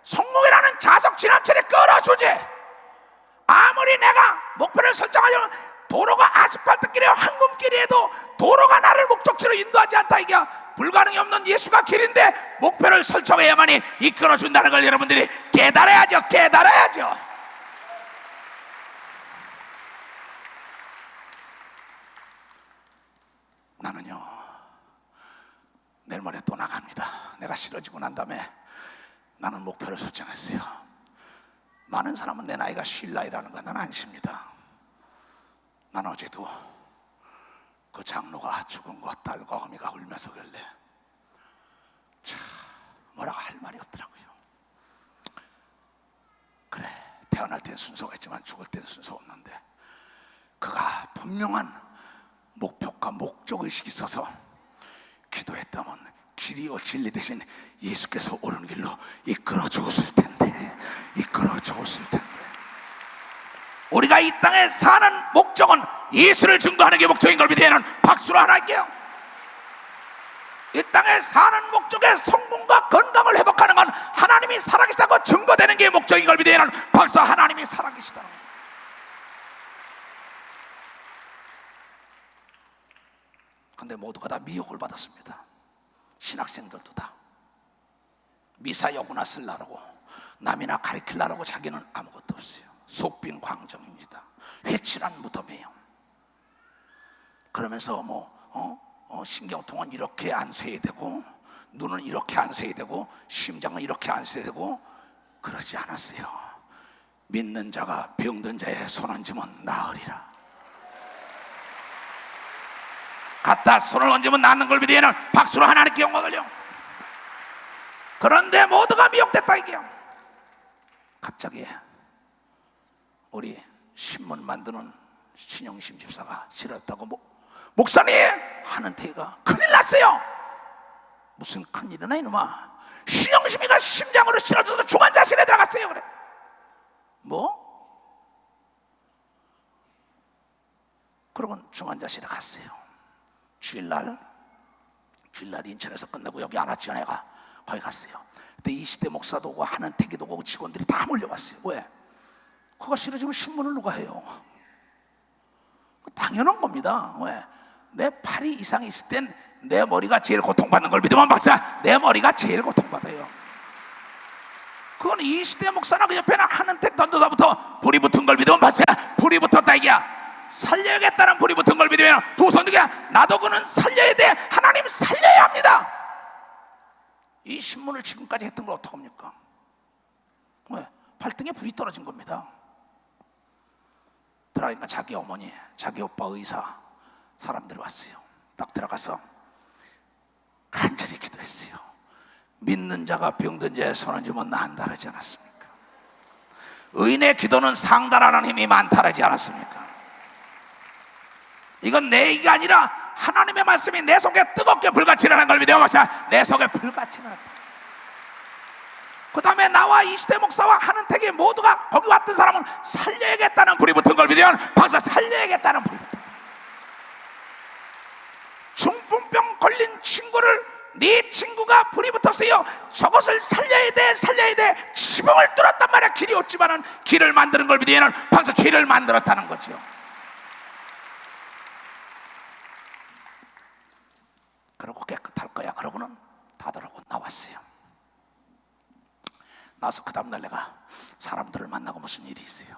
성공이라는 자석 지나치게 끌어주지. 아무리 내가 목표를 설정하려면 도로가 아스팔트길에 황금길이에도 도로가 나를 목적지로 인도하지 않다. 이게 불가능이 없는 예수가 길인데 목표를 설정해야만이 이끌어준다는 걸 여러분들이 깨달아야죠. 나는요, 내일 모레 또 나갑니다. 내가 싫어지고 난 다음에 나는 목표를 설정했어요. 많은 사람은 내 나이가 쉴 나이라는 거 나는 안 쉽니다. 나는 어제도 그 장로가 죽은 거 딸과 어미가 울면서 그럴래. 참 뭐라고 할 말이 없더라고요. 그래, 태어날 땐 순서가 있지만 죽을 땐 순서 없는데 그가 분명한 목표과 목적의식이 있어서 기도했다면 길이요 진리 대신 예수께서 옳은 길로 이끌어 주었을 텐데. 우리가 이 땅에 사는 목적은 예수를 증거하는 게 목적인 걸 믿으면 박수로 하나 할게요. 이 땅에 사는 목적의 성공과 건강을 회복하는 건 하나님이 살아계시다고 증거되는 게 목적인 걸 믿으면 박수. 하나님이 살아계시다는 거예요. 근데 모두가 다 미혹을 받았습니다. 신학생들도 다. 미사여구나 쓰려고 남이나 가리키려고 자기는 아무것도 없어요. 속빈 광정입니다. 회칠한 무덤이에요. 그러면서 신경통은 이렇게 안 쇠야 되고, 눈은 이렇게 안 쇠야 되고, 심장은 이렇게 안 쇠야 되고, 그러지 않았어요. 믿는 자가 병든 자의 손 얹으면 나으리라. 갖다 손을 얹으면 낫는 걸 믿으면 박수로 하나님께 영광을 요. 그런데 모두가 미혹됐다 이게요. 갑자기 우리 신문 만드는 신영심 집사가 싫었다고 목사님 하는 태가 큰일 났어요. 무슨 큰일이나 이놈아. 신영심이가 심장으로 실어져서 중환자실에 들어갔어요. 그래. 그러고 중환자실에 갔어요. 주일날 인천에서 끝내고 여기 안았지내가 거기 갔어요. 그때 이시대 목사도 오고 한은택이도 오고 직원들이 다 몰려왔어요. 왜? 그가 싫어지면 신문을 누가 해요? 당연한 겁니다. 왜? 내 팔이 이상이 있을 땐 내 머리가 제일 고통받는 걸 믿으면 박사, 내 머리가 제일 고통받아요. 그건 이시대 목사나 그 옆에는 한은택 던도사부터 불이 붙은 걸 믿으면 박사, 불이 붙었다 이게야. 살려야겠다는 불이 붙은 걸 믿으면 두 손 들게, 나도 그는 살려야 돼. 하나님 살려야 합니다. 이 신문을 지금까지 했던 걸 어떡합니까? 왜? 발등에 불이 떨어진 겁니다. 들어가니까 자기 어머니, 자기 오빠 의사 사람들이 왔어요. 딱 들어가서 간절히 기도했어요. 믿는 자가 병든 자의 손 얹으면 나한다 하지 않았습니까? 의인의 기도는 상달하는 힘이 많다 하지 않았습니까? 이건 내 얘기가 아니라 하나님의 말씀이 내 속에 뜨겁게 불같이 일어나는 걸 믿어 보세요. 내 속에 불같이 일어났다. 그 다음에 나와 이시대 목사와 한은택이 모두가 거기 왔던 사람은 살려야겠다는 불이 붙은 걸 믿으면 박사 살려야겠다는 불이 붙은 거야. 중풍병 걸린 친구를 네 친구가 불이 붙었어요. 저것을 살려야 돼. 지붕을 뚫었단 말이야. 길이 없지만은 길을 만드는 걸 믿으면 박사 길을 만들었다는 거죠. 그러고 깨끗할 거야. 그러고는 다들하고 나왔어요. 나서 그 다음날 내가 사람들을 만나고 무슨 일이 있어요.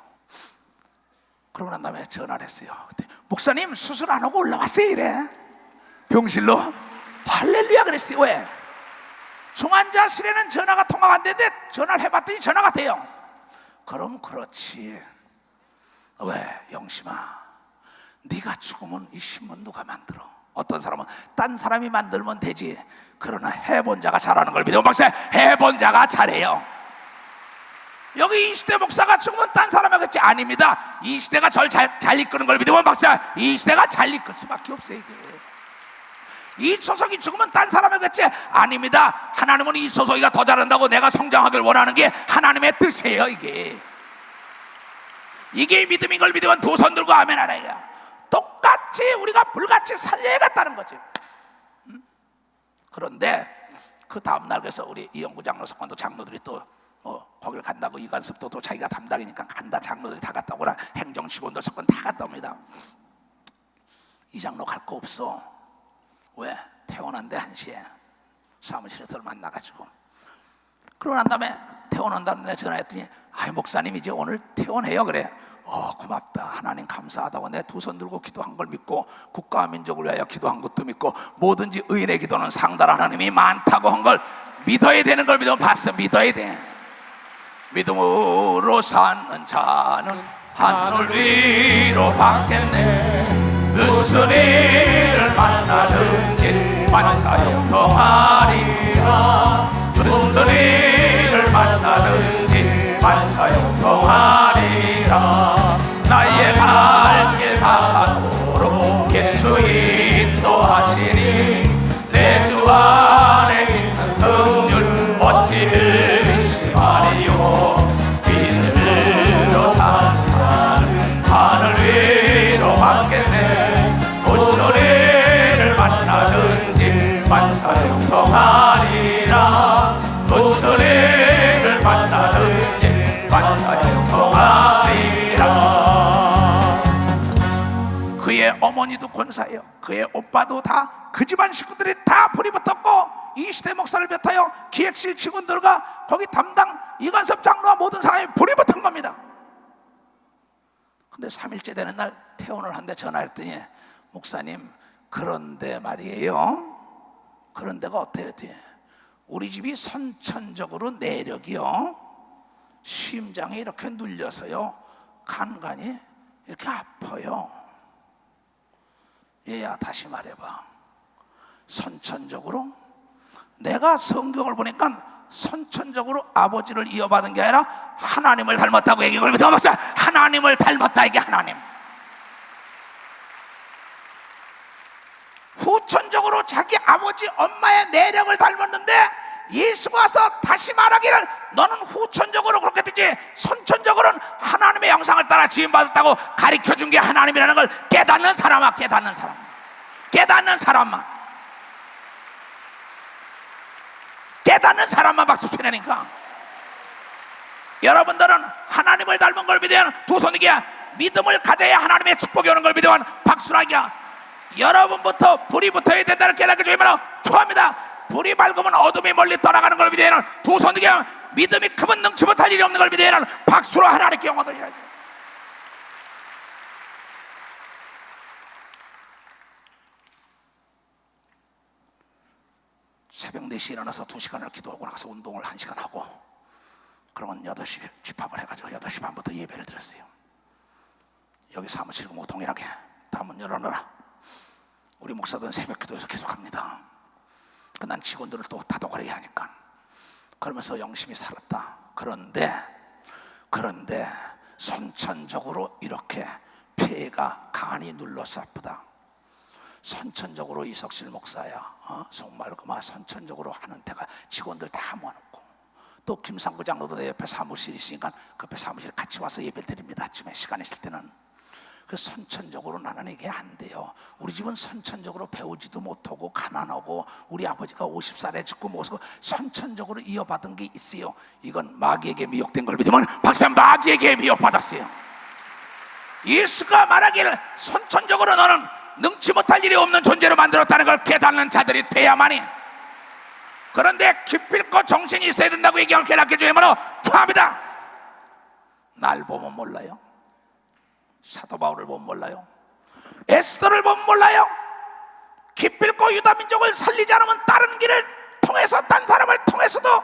그러고 난 다음에 전화를 했어요. 그때 목사님 수술 안 하고 올라왔어요 이래. 병실로. 할렐루야 그랬어요. 왜? 중환자실에는 전화가 통화가 안 되는데 전화를 해봤더니 전화가 돼요. 그럼 그렇지. 왜? 영심아, 네가 죽으면 이 신문 누가 만들어? 어떤 사람은 딴 사람이 만들면 되지. 그러나 해본 자가 잘하는 걸 믿어 박사, 해본 자가 잘해요. 여기 이시대 목사가 죽으면 딴 사람이 하겠지? 아닙니다. 이시대가 절 잘 이끄는 걸 믿으면 박사, 이시대가 잘 이끌 수밖에 없어요. 이게 이초석이 죽으면 딴 사람이 하겠지? 아닙니다. 하나님은 이초석이가 더 잘한다고 내가 성장하길 원하는 게 하나님의 뜻이에요. 이게 믿음인 걸 믿으면 두 손 들고 아멘 하라야. 똑같이 우리가 불같이 살려야겠다는 거죠. 그런데 그 다음날 그래서 우리 이영구 장로 석관도 장로들이 또 거길 간다고, 이관습도 또 자기가 담당이니까 간다. 장로들이 다 갔다 오라. 행정직원들 석관 다 갔다 옵니다. 이 장로 갈 거 없어. 왜? 퇴원한대 1시에 사무실에서 만나가지고. 그러고 난 다음에 퇴원한다는 데 전화했더니 아이 목사님 이제 오늘 퇴원해요. 그래. 고맙다. 하나님 감사하다고. 내 두 손 들고 기도한 걸 믿고 국가와 민족을 위하여 기도한 것도 믿고 뭐든지 의인의 기도는 상달 하나님이 많다고 한 걸 믿어야 되는 걸 믿으면 봤어. 믿어야 돼. 믿음으로 사는 자는 하늘 위로 받겠네. 무슨 일을 만나든지 만사형통하리라. 무슨 일을 만나든지 만사형통하리라. 나의 갈 길 다가도록 예수 인도하시니 내 주 안에 있는 긍휼 어찌 의심하리요. 믿음으로 사는 자는 하늘 위로 받겠네. 무슨 일을 만나든지 만사형통하리라. 무슨 일을 만나든지 만사형통하리라. 그의 어머니도 권사예요. 그의 오빠도 다 그 집안 식구들이 다 불이 붙었고 이 시대 목사를 비롯하여 기획실 직원들과 거기 담당 이관섭 장로와 모든 사람이 불이 붙은 겁니다. 근데 3일째 되는 날 퇴원을 한데 전화했더니 목사님, 그런데 말이에요, 그런 데가 어때요? 우리 집이 선천적으로 내력이요, 심장이 이렇게 눌려서요, 간간이 이렇게 아파요. 얘야, 다시 말해봐. 선천적으로? 내가 성경을 보니까 선천적으로 아버지를 이어받은 게 아니라 하나님을 닮았다고 얘기를 믿어봤어요. 하나님을 닮았다, 이게 하나님. 후천적으로 자기 아버지 엄마의 내력을 닮았는데 예수가 와서 다시 말하기를 너는 후천적으로 그렇게 되지 선천적으로는 하나님의 형상을 따라 지음받았다고 가르쳐준 게 하나님이라는 걸 깨닫는 사람아, 깨닫는 사람, 깨닫는 사람만, 깨닫는 사람만 박수 치라니까. 여러분들은 하나님을 닮은 걸 믿으면 두 손이기야, 믿음을 가져야 하나님의 축복이 오는 걸 믿으면 박수라기야. 여러분부터 불이 붙어야 된다는 깨닫게 주시면 좋아합니다. 불이 밝으면 어둠이 멀리 떠나가는 걸 믿으면 두 손이기야, 믿음이 크면 능치 못할 일이 없는 걸 믿으면 박수로 하나님께 영광 돌려야 돼. 새벽 4시에 일어나서 2시간을 기도하고 나서 운동을 1시간 하고, 그러면 8시 집합을 해가지고 8시 반부터 예배를 드렸어요. 여기 사무실과 뭐 동일하게 다 문 열어놔라. 우리 목사들은 새벽 기도에서 계속합니다. 난 직원들을 또 다독거리게 하니까. 그러면서 영심이 살았다. 그런데 선천적으로 이렇게 폐가 강하니 눌러서 아프다. 선천적으로 이석실 목사야, 속말그마 선천적으로 하는 데가 직원들 다 모아놓고, 또 김상구 장로도 내 옆에 사무실이 있으니까 그 옆에 사무실에 같이 와서 예배 드립니다. 아침에 시간 있을 때는. 그 선천적으로 나는 이게 안 돼요. 우리 집은 선천적으로 배우지도 못하고 가난하고 우리 아버지가 50살에 죽고 모시고 선천적으로 이어받은 게 있어요. 이건 마귀에게 미혹된 걸 믿으면 박사, 마귀에게 미혹받았어요. 예수가 말하기를 선천적으로 너는 능치 못할 일이 없는 존재로 만들었다는 걸 깨닫는 자들이 돼야만이. 그런데 기필코 정신이 있어야 된다고 얘기하는 깨닫게 주야말로 좋아합니다. 날 보면 몰라요? 사도 바울을 보면 몰라요? 에스더를 보면 몰라요? 기필코 유다 민족을 살리지 않으면 다른 길을 통해서, 딴 사람을 통해서도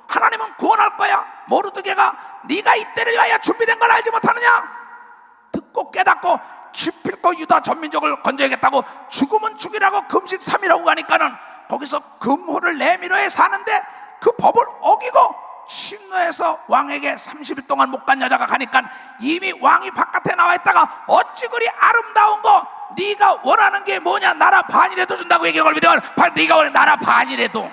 하나님은 구원할 거야. 모르드게가 네가 이때를 위하여 준비된 걸 알지 못하느냐? 듣고 깨닫고 기필코 유다 전민족을 건져야겠다고 죽으면 죽이라고 금식 3일하고 가니까는 거기서 금호를 내밀어에 사는데 그 법을 어기고 심노에서 왕에게 30일 동안 못 간 여자가 가니까 이미 왕이 바깥에 나와 있다가 어찌 그리 아름다운 거, 네가 원하는 게 뭐냐, 나라 반이라도 준다고 얘기를 믿으면 네가 원하는 나라 반이라도.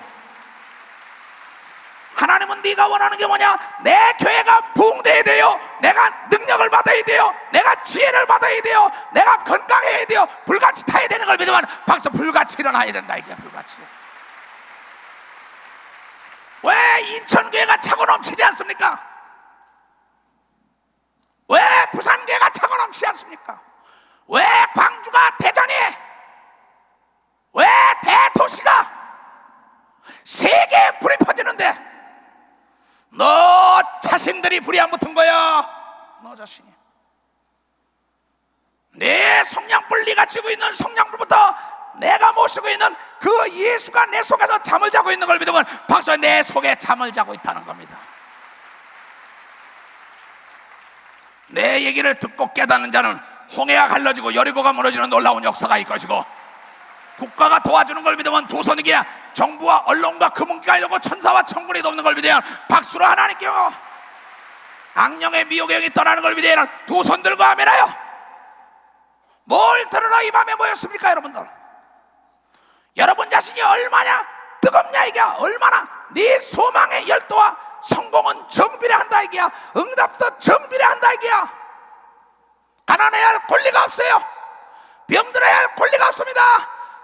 하나님은 네가 원하는 게 뭐냐, 내 교회가 부흥돼야 돼요, 내가 능력을 받아야 돼요, 내가 지혜를 받아야 돼요, 내가 건강해야 돼요, 불같이 타야 되는 걸 믿으면 박수, 불같이 일어나야 된다, 이게 불같이. 왜 인천교회가 차고 넘치지 않습니까? 왜 부산교회가 차고 넘치지 않습니까? 왜 광주가, 대전이, 왜 대도시가 세계에 불이 퍼지는데 너 자신들이 불이 안 붙은 거야. 너 자신이. 내 성냥불, 네가 쥐고 있는 성냥불부터 내가 모시고 있는 그 예수가 내 속에서 잠을 자고 있는 걸 믿으면 박수, 내 속에 잠을 자고 있다는 겁니다. 내 얘기를 듣고 깨닫는 자는 홍해가 갈라지고 여리고가 무너지는 놀라운 역사가 있을 것이고, 국가가 도와주는 걸 믿으면 두 손이기야, 정부와 언론과 금은기가 이러고 천사와 천군이 돕는 걸 믿으면 박수로 하나님께, 악령의 미혹의 영이 떠나는 걸 믿으면 두 손 들고 아멘하여. 뭘 들으러 이 밤에 모였습니까 여러분들? 여러분 자신이 얼마나 뜨겁냐 이게, 얼마나 네 소망의 열도와 성공은 정비례한다 이게야, 응답도 정비례한다 이게야. 가난해야 할 권리가 없어요. 병들어야 할 권리가 없습니다.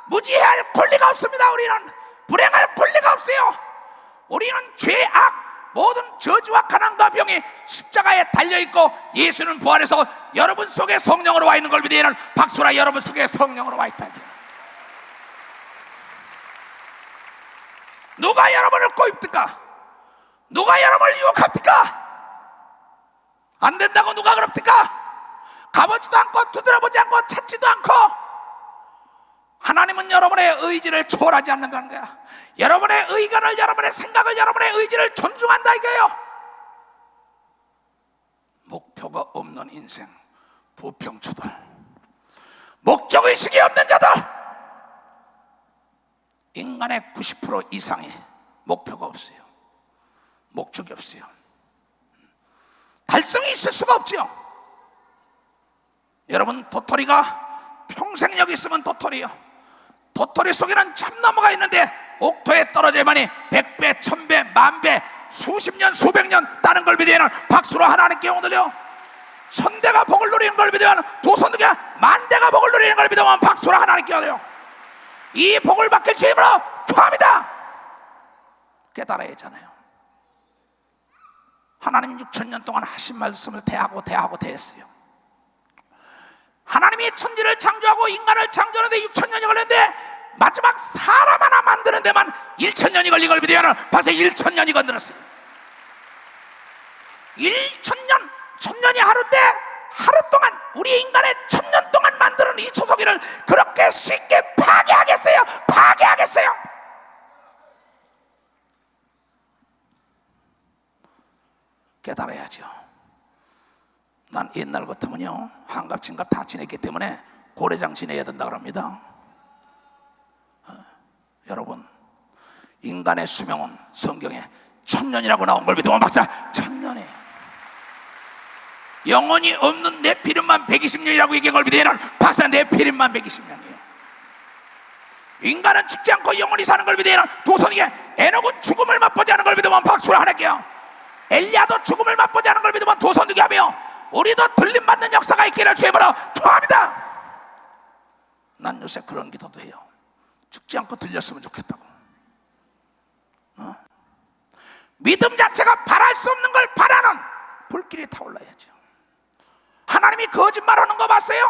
무지해야 할 권리가 없습니다. 우리는 불행할 권리가 없어요. 우리는 죄악, 모든 저주와 가난과 병이 십자가에 달려있고 예수는 부활해서 여러분 속에 성령으로 와 있는 걸 믿으면 박수라, 여러분 속에 성령으로 와 있다 이게야. 누가 여러분을 꼬입든가? 누가 여러분을 유혹합니까? 안 된다고 누가 그럽니까? 가보지도 않고 두드려보지 않고 찾지도 않고. 하나님은 여러분의 의지를 초월하지 않는다는 거야. 여러분의 의견을, 여러분의 생각을, 여러분의 의지를 존중한다 이거예요. 목표가 없는 인생, 부평초들, 목적의식이 없는 자들, 인간의 90% 이상이 목표가 없어요. 목적이 없어요. 달성이 있을 수가 없지요. 여러분, 도토리가 평생 여기 있으면 도토리요. 도토리 속에는 참나무가 있는데 옥토에 떨어져야만이 100배, 1000배, 10,000배, 수십 년, 수백 년 따는 걸 믿으면 박수로 하나님께 영광 돌려. 1000대가 복을 누리는 걸 믿으면, 도선두가 10,000대가 복을 누리는 걸 믿으면 박수로 하나님께 영광 돌려. 이 복을 받길 주임으로 축하합니다. 깨달아야 하잖아요. 하나님 6000년 동안 하신 말씀을 대했어요. 하나님이 천지를 창조하고 인간을 창조하는데 6000년이 걸렸는데 마지막 사람 하나 만드는 데만 1000년이 걸린 걸 믿으면 벌써 1000년이 건드렸어요. 1000년, 1000년이 하루인데 하루 동안 우리 인간의 1000년 동안 만드는 이 초석이를 그렇게 쉽게 파괴하겠어요? 파괴하겠어요? 깨달아야죠. 난 옛날 같으면요, 환갑, 진갑 다 지냈기 때문에 고래장 지내야 된다 그럽니다. 여러분, 인간의 수명은 성경에 1000년이라고 나온 걸 믿으면 박사 1000년이에요. 영원히 없는 내 피름만 120년이라고 얘기한 걸 믿으면 박사 내 피름만 120년이에요. 인간은 죽지 않고 영원히 사는 걸 믿으면 도선이게 에녹은 죽음을 맛보지 않은 걸 믿으면 박수를 하낼게요. 엘리야도 죽음을 맛보지 않은 걸 믿으면 도선두게 하며 우리도 들림받는 역사가 있기를 주님으로 축원합니다. 난 요새 그런 기도도 해요. 죽지 않고 들렸으면 좋겠다고. 믿음 자체가 바랄 수 없는 걸 바라는 불길이 타올라야죠. 하나님이 거짓말하는 거 봤어요?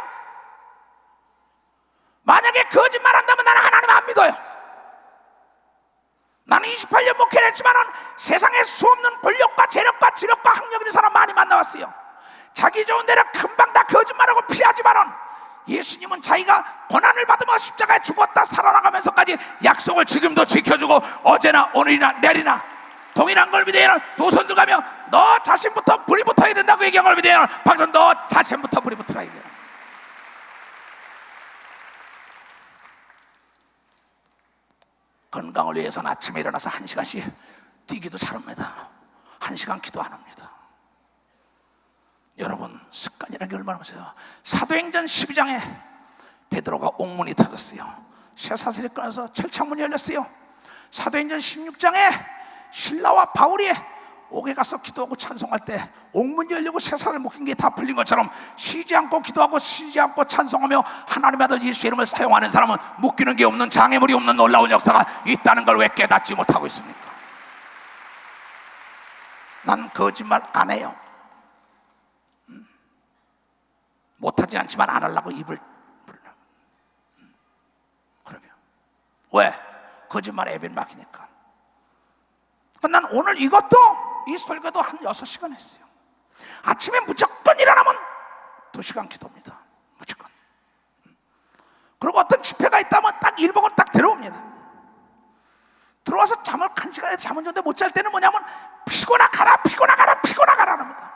만약에 거짓말한다면 나는 하나님 안 믿어요. 나는 28년 목회를 했지만은 세상에 수없는 권력과 재력과 지력과 학력 있는 사람 많이 만나왔어요. 자기 좋은 대로 금방 다 거짓말하고 피하지만은 예수님은 자기가 고난을 받으며 십자가에 죽었다 살아나가면서까지 약속을 지금도 지켜주고 어제나 오늘이나 내일이나 동일한 걸 믿으면 도선도 가며 너 자신부터 불이 붙어야 된다고 얘기한 걸 믿으면 박선 너 자신부터 불이 붙으라 얘기해요. 건강을 위해서는 아침에 일어나서 1시간씩 뛰기도 잘합니다. 1시간 기도 안 합니다. 여러분, 습관이라는 게 얼마나 무서워요. 사도행전 12장에 베드로가 옥문이 터졌어요. 쇠사슬이 끊어서 철창문이 열렸어요. 사도행전 16장에 신라와 바울이 옥에 가서 기도하고 찬송할 때 옥문이 열리고 쇠사슬 묶인 게 다 풀린 것처럼 쉬지 않고 기도하고 쉬지 않고 찬송하며 하나님의 아들 예수의 이름을 사용하는 사람은 묶이는 게 없는, 장애물이 없는 놀라운 역사가 있다는 걸 왜 깨닫지 못하고 있습니까? 난 거짓말 안 해요. 못하진 않지만 안 하려고 입을 물으나. 그러면 왜? 거짓말에 애변 막히니까. 난 오늘 이것도, 이 설교도 한 6시간 했어요. 아침에 무조건 일어나면 2시간 기도입니다. 무조건. 그리고 어떤 집회가 있다면 딱 1복은 딱 들어옵니다. 들어와서 잠을 1시간에 잠은 잤는데 못 잘 때는 뭐냐면 피곤하 가라, 피곤하 가라, 피곤하 가라 합니다.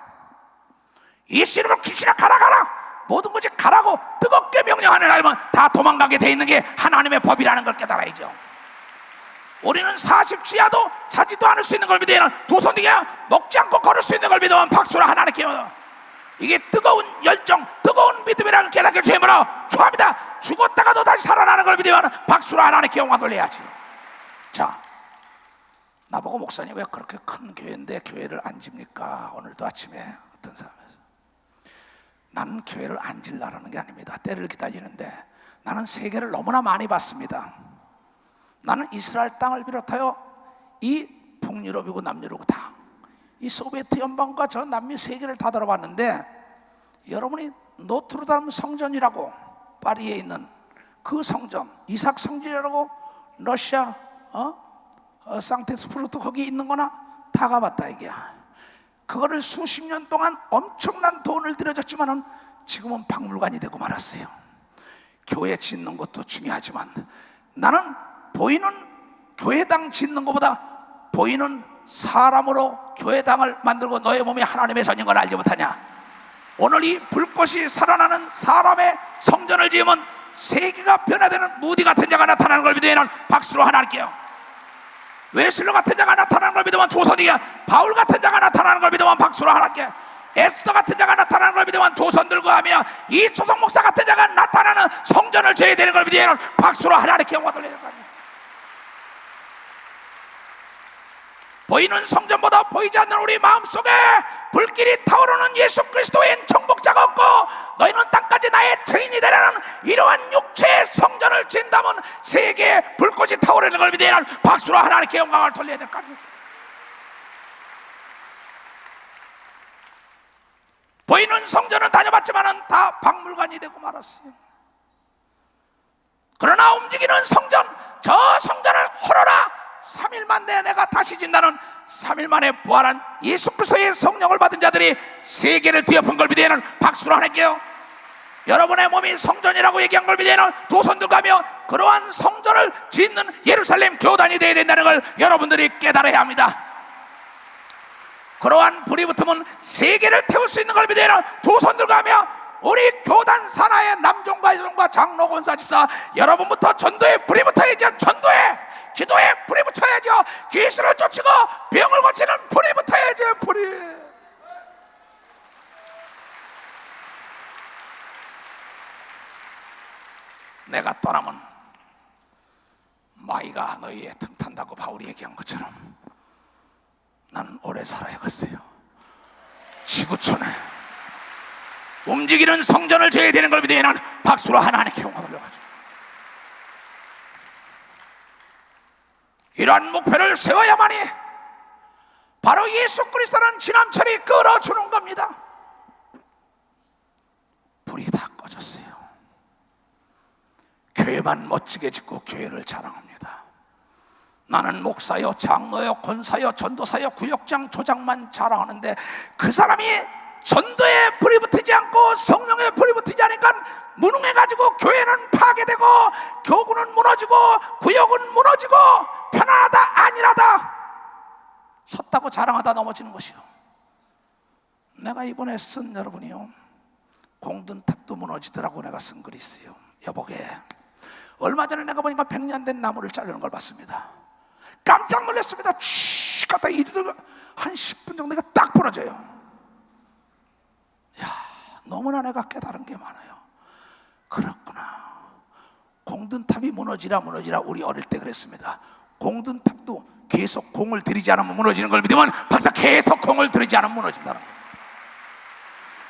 예수 이름으로 귀신아 가라, 가라. 모든 것이 가라고 뜨겁게 명령하는 하나님은 다 도망가게 돼 있는 게 하나님의 법이라는 걸 깨달아야죠. 우리는 40주야도 자지도 않을 수 있는 걸 믿으면 도선이게 먹지 않고 걸을 수 있는 걸 믿으면 박수를 하나님께. 이게 뜨거운 열정, 뜨거운 믿음이라는 깨닫게 되므로 축하합니다. 죽었다가도 다시 살아나는 걸 믿으면 박수를 하나님께 영광 돌려야지. 자, 나보고 목사님 왜 그렇게 큰 교회인데 교회를 안 집니까? 오늘도 아침에 어떤 사람에서 나는 교회를 안 질라라는 게 아닙니다. 때를 기다리는데 나는 세계를 너무나 많이 봤습니다. 나는 이스라엘 땅을 비롯하여 이 북유럽이고 남유럽이고 다 이 소비에트 연방과 저 남미 세계를 다 돌아봤는데 여러분이 노트르담 성전이라고 파리에 있는 그 성전, 이삭 성전이라고 러시아 상테스푸르트 거기 있는 거나 다 가봤다 이게야. 그거를 수십 년 동안 엄청난 돈을 들여줬지만은 지금은 박물관이 되고 말았어요. 교회 짓는 것도 중요하지만 나는 보이는 교회당 짓는 것보다 보이는 사람으로 교회당을 만들고 너의 몸이 하나님의 전인 걸 알지 못하냐? 오늘 이 불꽃이 살아나는 사람의 성전을 지으면 세계가 변화되는 무디 같은 자가 나타나는 걸 믿으면 박수로 하나님께요. 웨슬러 같은 자가 나타나는 걸 믿으면 도선이야. 바울 같은 자가 나타나는 걸 믿으면 박수로 하나님께. 에스더 같은 자가 나타나는 걸 믿으면 도선 들고 하며 이 조성 목사 같은 자가 나타나는 성전을 지어야 되는 걸 믿으면 박수로 하나님께 영광 돌려야 될 거 아니에요. 보이는 성전보다 보이지 않는 우리 마음속에 불길이 타오르는 예수 그리스도의 정복자가 없고 너희는 땅까지 나의 증인이 되라는 이러한 육체의 성전을 지은다면 세계에 불꽃이 타오르는 걸 믿으면 박수로 하나님께 영광을 돌려야 될 거 아닙니까? 보이는 성전은 다녀봤지만은 다 박물관이 되고 말았어요. 그러나 움직이는 성전, 저 성전을 헐어라 3일만 내에 내가 다시 진다는 3일 만에 부활한 예수 그리스도의 성령을 받은 자들이 세계를 뒤엎은 걸 믿으면 박수로 하낼게요. 여러분의 몸이 성전이라고 얘기한 걸 믿으면 두 손 들고 가며 그러한 성전을 짓는 예루살렘 교단이 되어야 된다는 걸 여러분들이 깨달아야 합니다. 그러한 불이 붙으면 세계를 태울 수 있는 걸 믿으면 두 손 들고 가며 우리 교단 산하의 남종과 여종과 장로 권사 집사 여러분부터 전도에 불이 붙어야죠. 전도에 기도에 불이 붙어야죠. 귀신을 쫓고 병을 고치는 불이 붙어야죠. 불이. 내가 떠나면 마이가 너희의 등 탄다고 바울이 얘기한 것처럼 나는 오래 살아야겠어요. 지구촌에 움직이는 성전을 지어야 되는 걸 믿으면 박수로 하나님께 영광을 올려가지고 이러한 목표를 세워야만이 바로 예수 그리스도는 지남철이 끌어주는 겁니다. 불이 다 꺼졌어요. 교회만 멋지게 짓고 교회를 자랑합니다. 나는 목사요, 장로요, 권사요, 전도사요, 구역장, 조장만 자랑하는데 그 사람이 전도에 불이 붙이지 않고 성령에 불이 붙이지 않으니까 무능해가지고 교회는 파괴되고 교구는 무너지고 구역은 무너지고 편안하다 안일하다 섰다고 자랑하다 넘어지는 것이요. 내가 이번에 쓴 여러분이요 공든탑도 무너지더라고 내가 쓴 글이 있어요. 여보게 얼마 전에 내가 보니까 100년 된 나무를 자르는 걸 봤습니다. 깜짝 놀랐습니다. 쉿 갔다 이러다가 한 10분 정도 딱 부러져요. 야, 너무나 내가 깨달은 게 많아요. 그렇구나. 공든탑이 무너지라 우리 어릴 때 그랬습니다. 공든탑도 계속 공을 들이지 않으면 무너지는 걸 믿으면 벌써 계속 공을 들이지 않으면 무너진다는 거예요.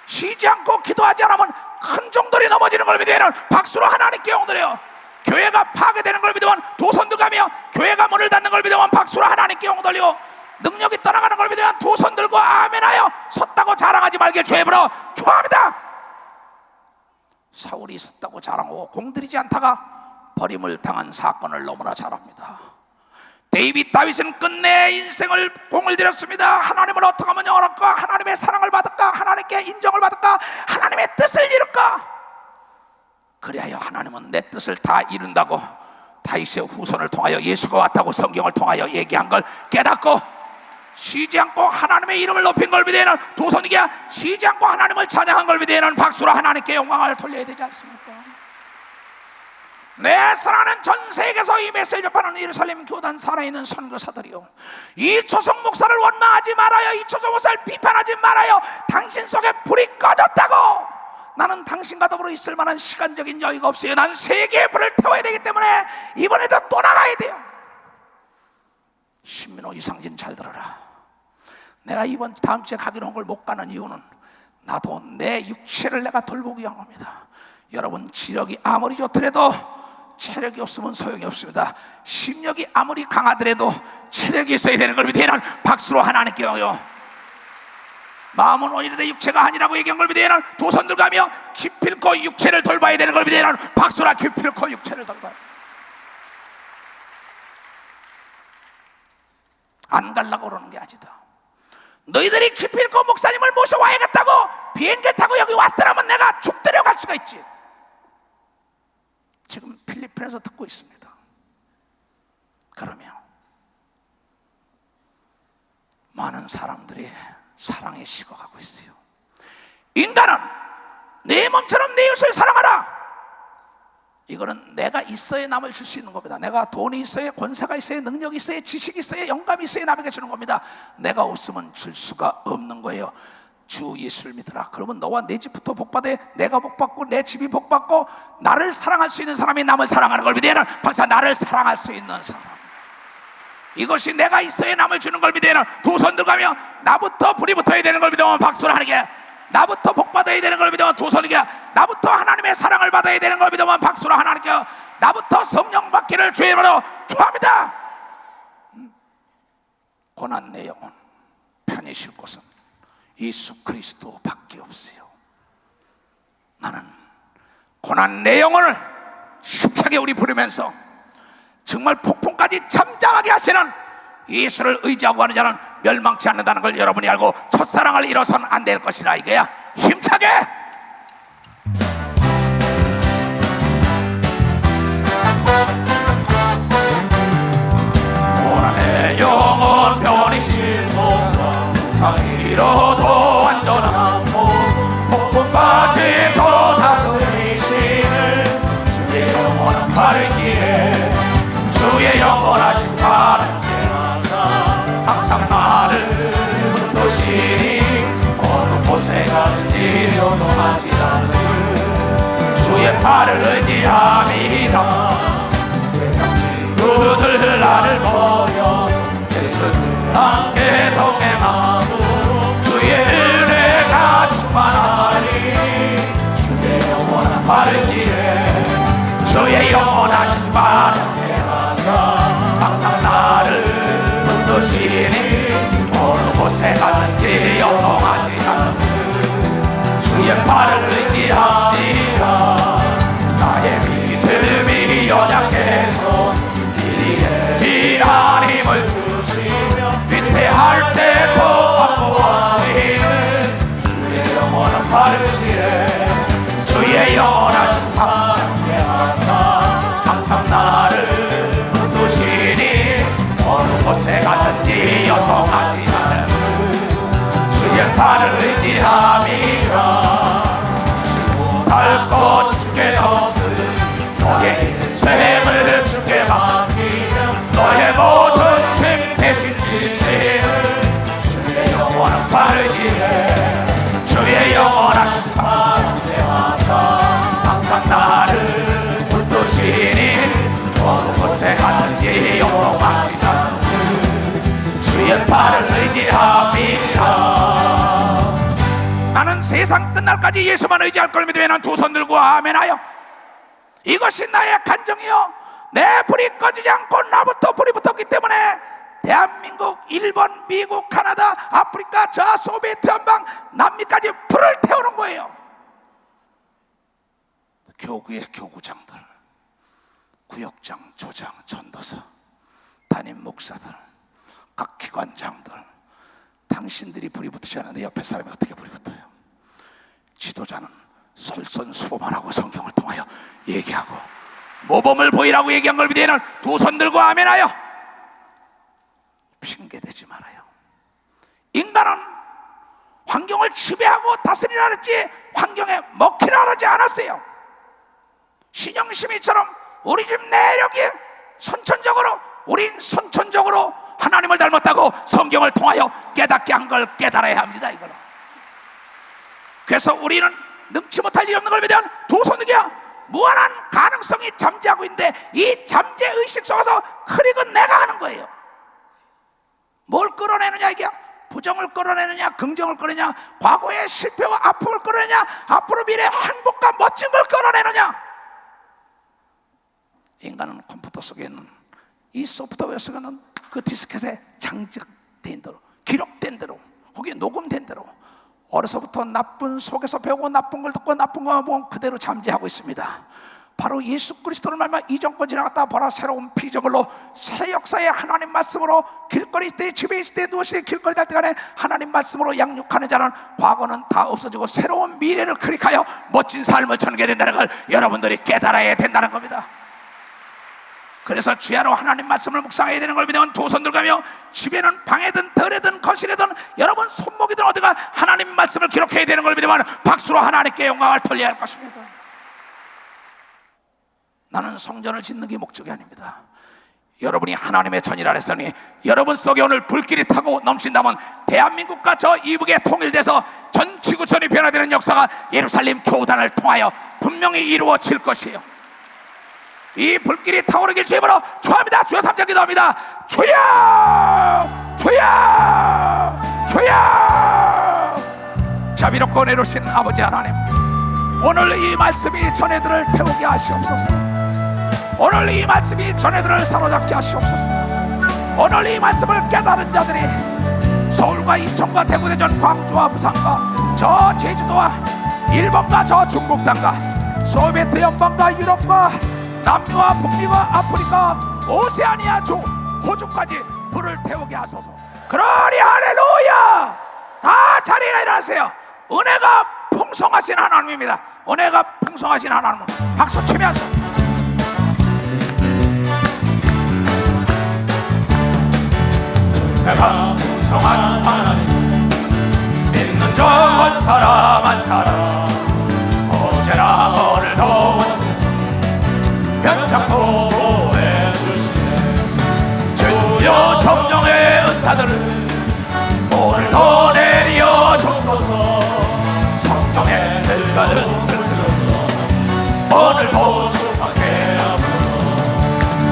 쉬지 않고 기도하지 않으면 큰 종들이 넘어지는 걸 믿으면 박수로 하나님께 영드려요. 교회가 파괴되는 걸 믿으면 두 손 들고 가며 교회가 문을 닫는 걸 믿으면 박수로 하나님께 영 돌리고 능력이 떠나가는 걸 믿으면 두 손 들고 아멘하여 섰다고 자랑하지 말길 주의부러 좋아합니다. 사울이 섰다고 자랑하고 공들이지 않다가 버림을 당한 사건을 너무나 잘 압니다. 다윗은 끝내 인생을 공을 들였습니다. 하나님을 어떻게 하면 영원할까? 하나님의 사랑을 받을까? 하나님께 인정을 받을까? 하나님의 뜻을 이룰까? 그리하여 하나님은 내 뜻을 다 이룬다고 다윗의 후손을 통하여 예수가 왔다고 성경을 통하여 얘기한 걸 깨닫고 쉬지 않고 하나님의 이름을 높인 걸 믿으면 두 손이야 쉬지 않고 하나님을 찬양한 걸 믿으면 박수로 하나님께 영광을 돌려야 되지 않습니까? 내 사랑하는 전 세계에서 이 메시지를 접하는 예루살렘 교단 살아있는 선교사들이요 이초성 목사를 원망하지 말아요. 이초성 목사를 비판하지 말아요. 당신 속에 불이 꺼졌다고. 나는 당신과 더불어 있을 만한 시간적인 여유가 없어요. 난 세계의 불을 태워야 되기 때문에 이번에도 또 나가야 돼요. 신민호 이상진 잘 들어라. 내가 이번 다음 주에 가기로 한 걸 못 가는 이유는 나도 내 육체를 내가 돌보기 위한 겁니다. 여러분 지력이 아무리 좋더라도 체력이 없으면 소용이 없습니다. 심력이 아무리 강하더라도 체력이 있어야 되는 걸 믿으면 박수로 하나님께 영요. 마음은 오히려 육체가 아니라고 얘기한 걸 믿으면 두 손 들고 가며 기필코 육체를 돌봐야 되는 걸 믿으면 박수라 기필코 육체를 돌봐야. 안 가려고 그러는 게 아니다. 너희들이 기필코 목사님을 모셔와야겠다고 비행기 타고 여기 왔더라면 내가 죽들여 갈 수가 있지. 지금 필리핀에서 듣고 있습니다. 그러면 많은 사람들이 사랑에 식어가고 있어요. 인간은 내 몸처럼 내 이웃을 사랑하라. 이거는 내가 있어야 남을 줄 수 있는 겁니다. 내가 돈이 있어야, 권세가 있어야, 능력이 있어야, 지식이 있어야, 영감이 있어야 남에게 주는 겁니다. 내가 없으면 줄 수가 없는 거예요. 주 예수를 믿으라. 그러면 너와 내 집부터 복받아, 내가 복받고 내 집이 복받고, 나를 사랑할 수 있는 사람이 남을 사랑하는 걸 믿어야 하는, 벌써 나를 사랑할 수 있는 사람. 이것이 내가 있어야 남을 주는 걸 믿어야 하는, 두 손 들가며 나부터 불이 붙어야 되는 걸 믿으면 박수를 하는 게, 나부터 복받아야 되는 걸 믿으면 두 손이게, 나부터 하나님의 사랑을 받아야 되는 걸 믿으면 박수로 하나님께, 나부터 성령 받기를 주의 이름으로 축원합니다. 고난 내 영혼 편히 쉴 곳은 예수 그리스도밖에 없어요. 나는 고난 내 영혼을 힘차게 우리 부르면서 정말 폭풍까지 잠잠하게 하시는 예수를 의지하고 하는 자는 멸망치 않는다는 걸 여러분이 알고 첫사랑을 잃어서는 안 될 것이라. 이거야. 힘차게. 고난의 영혼 편히 쉴 곳 이로도 안전한 곳 폭풍까지도 다스리시는 주의 영원한 발길에 주의 영원하신 바람에 가사 항상 나를 붙드시니 어느 곳에 가든지 요동하지 않을 주의 팔을 의지함이라. 세상 친구들 나를 버려 예수를 함께 동행하고 주의 은혜가 충만하니 주의 영원한 발길에 주의 영원하신 바람에 가사 항상 나를 붙드시니 어느 곳에 가든지 요동하지 않는 주의 팔을 의지하니라. 나의 믿음이 연약해서 이리에 이한 힘을 주시며 위태할 때 도와주시는 주의 영원한 발길에 주의 영원하신 바람에 가사 항상 나를 붙드시니 어느 곳에 가든지 요동하지 않는 주의 팔을 의지함이라. 닳고 주께 없으니 너의 인생을 주께 맡기며 너의 모든 죄 대신 지시는 주의 영원한 발길에 주의 영원하신 바람에 와서 항상 나를 붙드시니 어느 곳에 가든지 요동하지 않는 주의 팔을 의지함이라. 나는 세상 끝날까지 예수만 의지할 걸 믿으면 두 손 들고 아멘하여. 이것이 나의 간정이요, 내 불이 꺼지지 않고 나부터 불이 붙었기 때문에 대한민국, 일본, 미국, 카나다, 아프리카, 저 소비에트 한방, 남미까지 불을 태우는 거예요. 교구의 교구장들, 구역장, 조장, 전도사, 담임 목사들, 각 기관장들, 당신들이 불이 붙지 않는데 옆에 사람이 어떻게 불이 붙어요? 지도자는 솔선수범하라고 성경을 통하여 얘기하고 모범을 보이라고 얘기한 걸 믿으면 두 손 들고 아멘하여. 핑계대지 말아요. 인간은 환경을 지배하고 다스리라 그랬지 환경에 먹히라 그러지 않았어요. 신영심이처럼 우리 집 내력이 선천적으로, 우린 선천적으로 하나님을 닮았다고 성경을 통하여 깨닫게 한 걸 깨달아야 합니다. 이거는. 그래서 우리는 능치 못할 일이 없는 걸 믿으면 두 손 들기야. 무한한 가능성이 잠재하고 있는데 이 잠재 의식 속에서 클릭은 내가 하는 거예요. 뭘 끌어내느냐 이게? 부정을 끌어내느냐, 긍정을 끌어내느냐, 과거의 실패와 아픔을 끌어내느냐, 앞으로 미래의 행복과 멋진 걸 끌어내느냐. 인간은 컴퓨터 속에 있는 이 소프트웨어 속에는 그 디스켓에 장착된 대로, 기록된 대로, 거기에 녹음된 대로 어려서부터 나쁜 속에서 배우고 나쁜 걸 듣고 나쁜 것만 보면 그대로 잠재하고 있습니다. 바로 예수 그리스도를 말미암아 이전권 지나갔다 보라 새로운 피조물로 새 역사의 하나님 말씀으로 길거리 때 집에 있을 때 누웠을 때 길거리 달 때 간에 하나님 말씀으로 양육하는 자는 과거는 다 없어지고 새로운 미래를 클릭하여 멋진 삶을 전게 된다는 걸 여러분들이 깨달아야 된다는 겁니다. 그래서 주야로 하나님 말씀을 묵상해야 되는 걸 믿으면 두 손 들가며 집에는 방에든 덜에든 거실에든 여러분 손목이든 어디가 하나님 말씀을 기록해야 되는 걸 믿으면 박수로 하나님께 영광을 돌려야 할 것입니다. 나는 성전을 짓는 게 목적이 아닙니다. 여러분이 하나님의 전이라 했으니 여러분 속에 오늘 불길이 타고 넘친다면 대한민국과 저 이북에 통일돼서 전 지구촌이 변화되는 역사가 예루살렘 교단을 통하여 분명히 이루어질 것이에요. 이 불길이 타오르길 주님으로 축원합니다. 주여 3장 기도합니다. 주여 주여 주여. 자비롭고 은혜로우신 아버지 하나님, 오늘 이 말씀이 전해들을 태우게 하시옵소서. 오늘 이 말씀이 전해들을 사로잡게 하시옵소서. 오늘 이 말씀을 깨달은 자들이 서울과 인천과 대구 대전 광주와 부산과 저 제주도와 일본과 저 중국 땅과 소비에트 연방과 유럽과 남미와 북미와 아프리카 오세아니아 주 호주까지 불을 태우게 하소서. 그러니 할렐루야. 다 자리에 일어나세요. 은혜가 풍성하신 하나님입니다. 은혜가 풍성하신 하나님, 박수 치면서 내가 풍성한 하나님 믿는 자 한 사람 한 사람 어제나 오늘도 변창고 보호해 주시네. 주여 성령의 은사들을 오늘도 내려 주소서. 성령의 들가는 들어서 오늘도 충만케 하소서.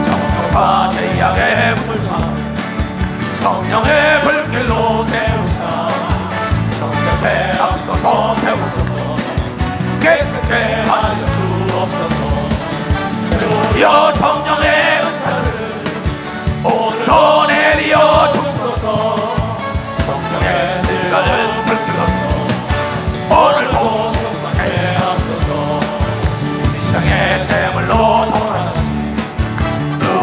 정령과 제약의 불만 성령의 불길로 태우사 성령의 앞서서 태우소서. 깨끗게 하여 주옵소서. 주여 성령의 은사를 오늘도 내려 주소서. 성령의 들가는 불길로서 오늘도 충만케 하소서. 이 세상의 재물로 돌아가신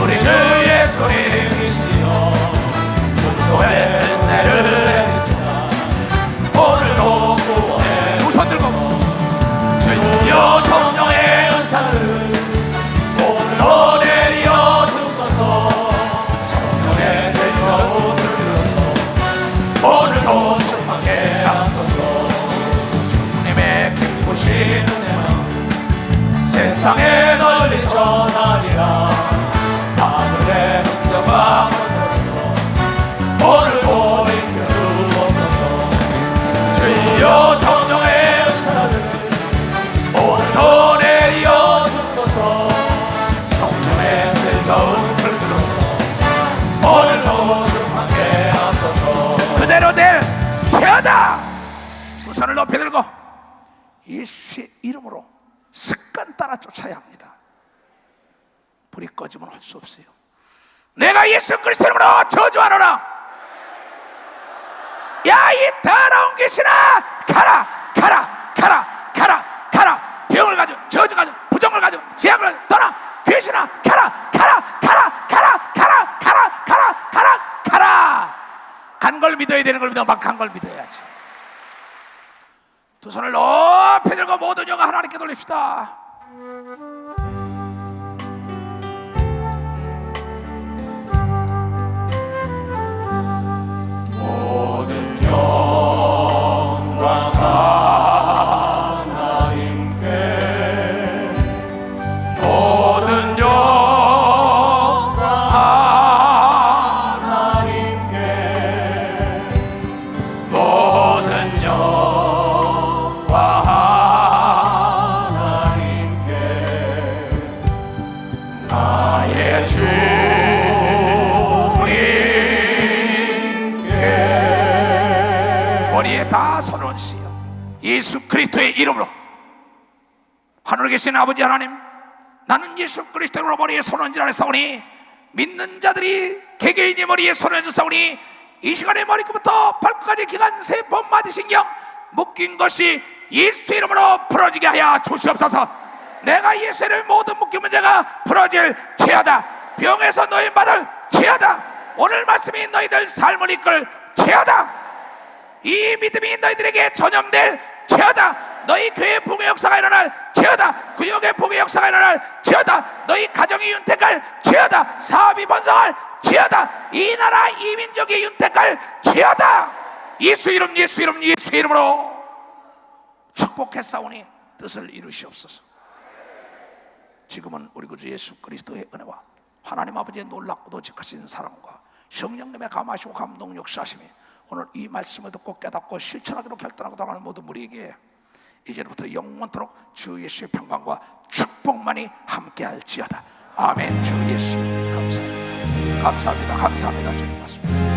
우리 주 예수님이시여 소의 은혜를 내리시라. 오늘도 구원해 두 손 들고 주여 성령의 은사를 오늘도 내려 주소서. 성령의 대가로 들려서 오늘도 충만케 하소서. 주님의 기쁘신 은혜만 세상에 널리 전하리라. 하늘의 능력과 오늘도 이끌어주옵소서. 주여 성령의 은사를 오늘도 내려 주소서. 성령의 뜨거운 불길로서 오늘도 충만케 하소서. 그대로 될 태어다. 두 손을 높이 들고 예수의 이름으로 습관 따라 쫓아야 합니다. 불이 꺼지면 할 수 없어요. 내가 예수 그리스도 이름으로 저주하노라. 야, 이 더러운 귀신아, 가라 가라 가라 가라 가라. 병을 가지고 저주 가지고 부정을 가지고 제약을 가지고 떠나. 귀신아 가라 가라 가라 가라 가라 가라 가라 가라 가라. 간 걸 믿어야 되는 걸 믿어. 막 간 걸 믿어야지. 두 손을 높이 들고 모든 영광 하나님께 돌립시다. 모든 영광 하나님께 모든 영광 하나님께 모든 영광 하나님께 나의 머리에 다 손을 씌어 예수 그리스도의 이름으로. 하늘에 계신 아버지 하나님, 나는 예수 그리스도로 머리에 손을 얹으라사오니 믿는 자들이 개개인의 머리에 손을 얹으사오니 이 시간에 머리끝부터 발끝까지 기간 세포 마디신경 묶인 것이 예수 이름으로 풀어지게 하여 주시옵소서. 내가 예수의 모든 묶인 문제가 풀어질지어다. 병에서 너희 받을 지어다. 오늘 말씀이 너희들 삶을 이끌 지어다. 이 믿음이 너희들에게 전염될 지어다. 너희 교회 부흥의 역사가 일어날 지어다. 구역의 부흥의 역사가 일어날 지어다. 너희 가정이 윤택할 지어다. 사업이 번성할 지어다. 이 나라 이 민족이 윤택할 지어다. 예수 이름 예수 이름 예수 이름으로 축복했사오니 뜻을 이루시옵소서. 지금은 우리 구주 예수 그리스도의 은혜와 하나님 아버지의 놀랍고도 직하신 사랑과 성령님의 감하시고 감동 역사하심이 오늘 이 말씀을 듣고 깨닫고 실천하기로 결단하고 나가는 모든 우리에게 이제부터 영원토록 주 예수의 평강과 축복만이 함께할지어다. 아멘. 주 예수 감사합니다. 감사합니다. 감사합니다. 주님 말씀.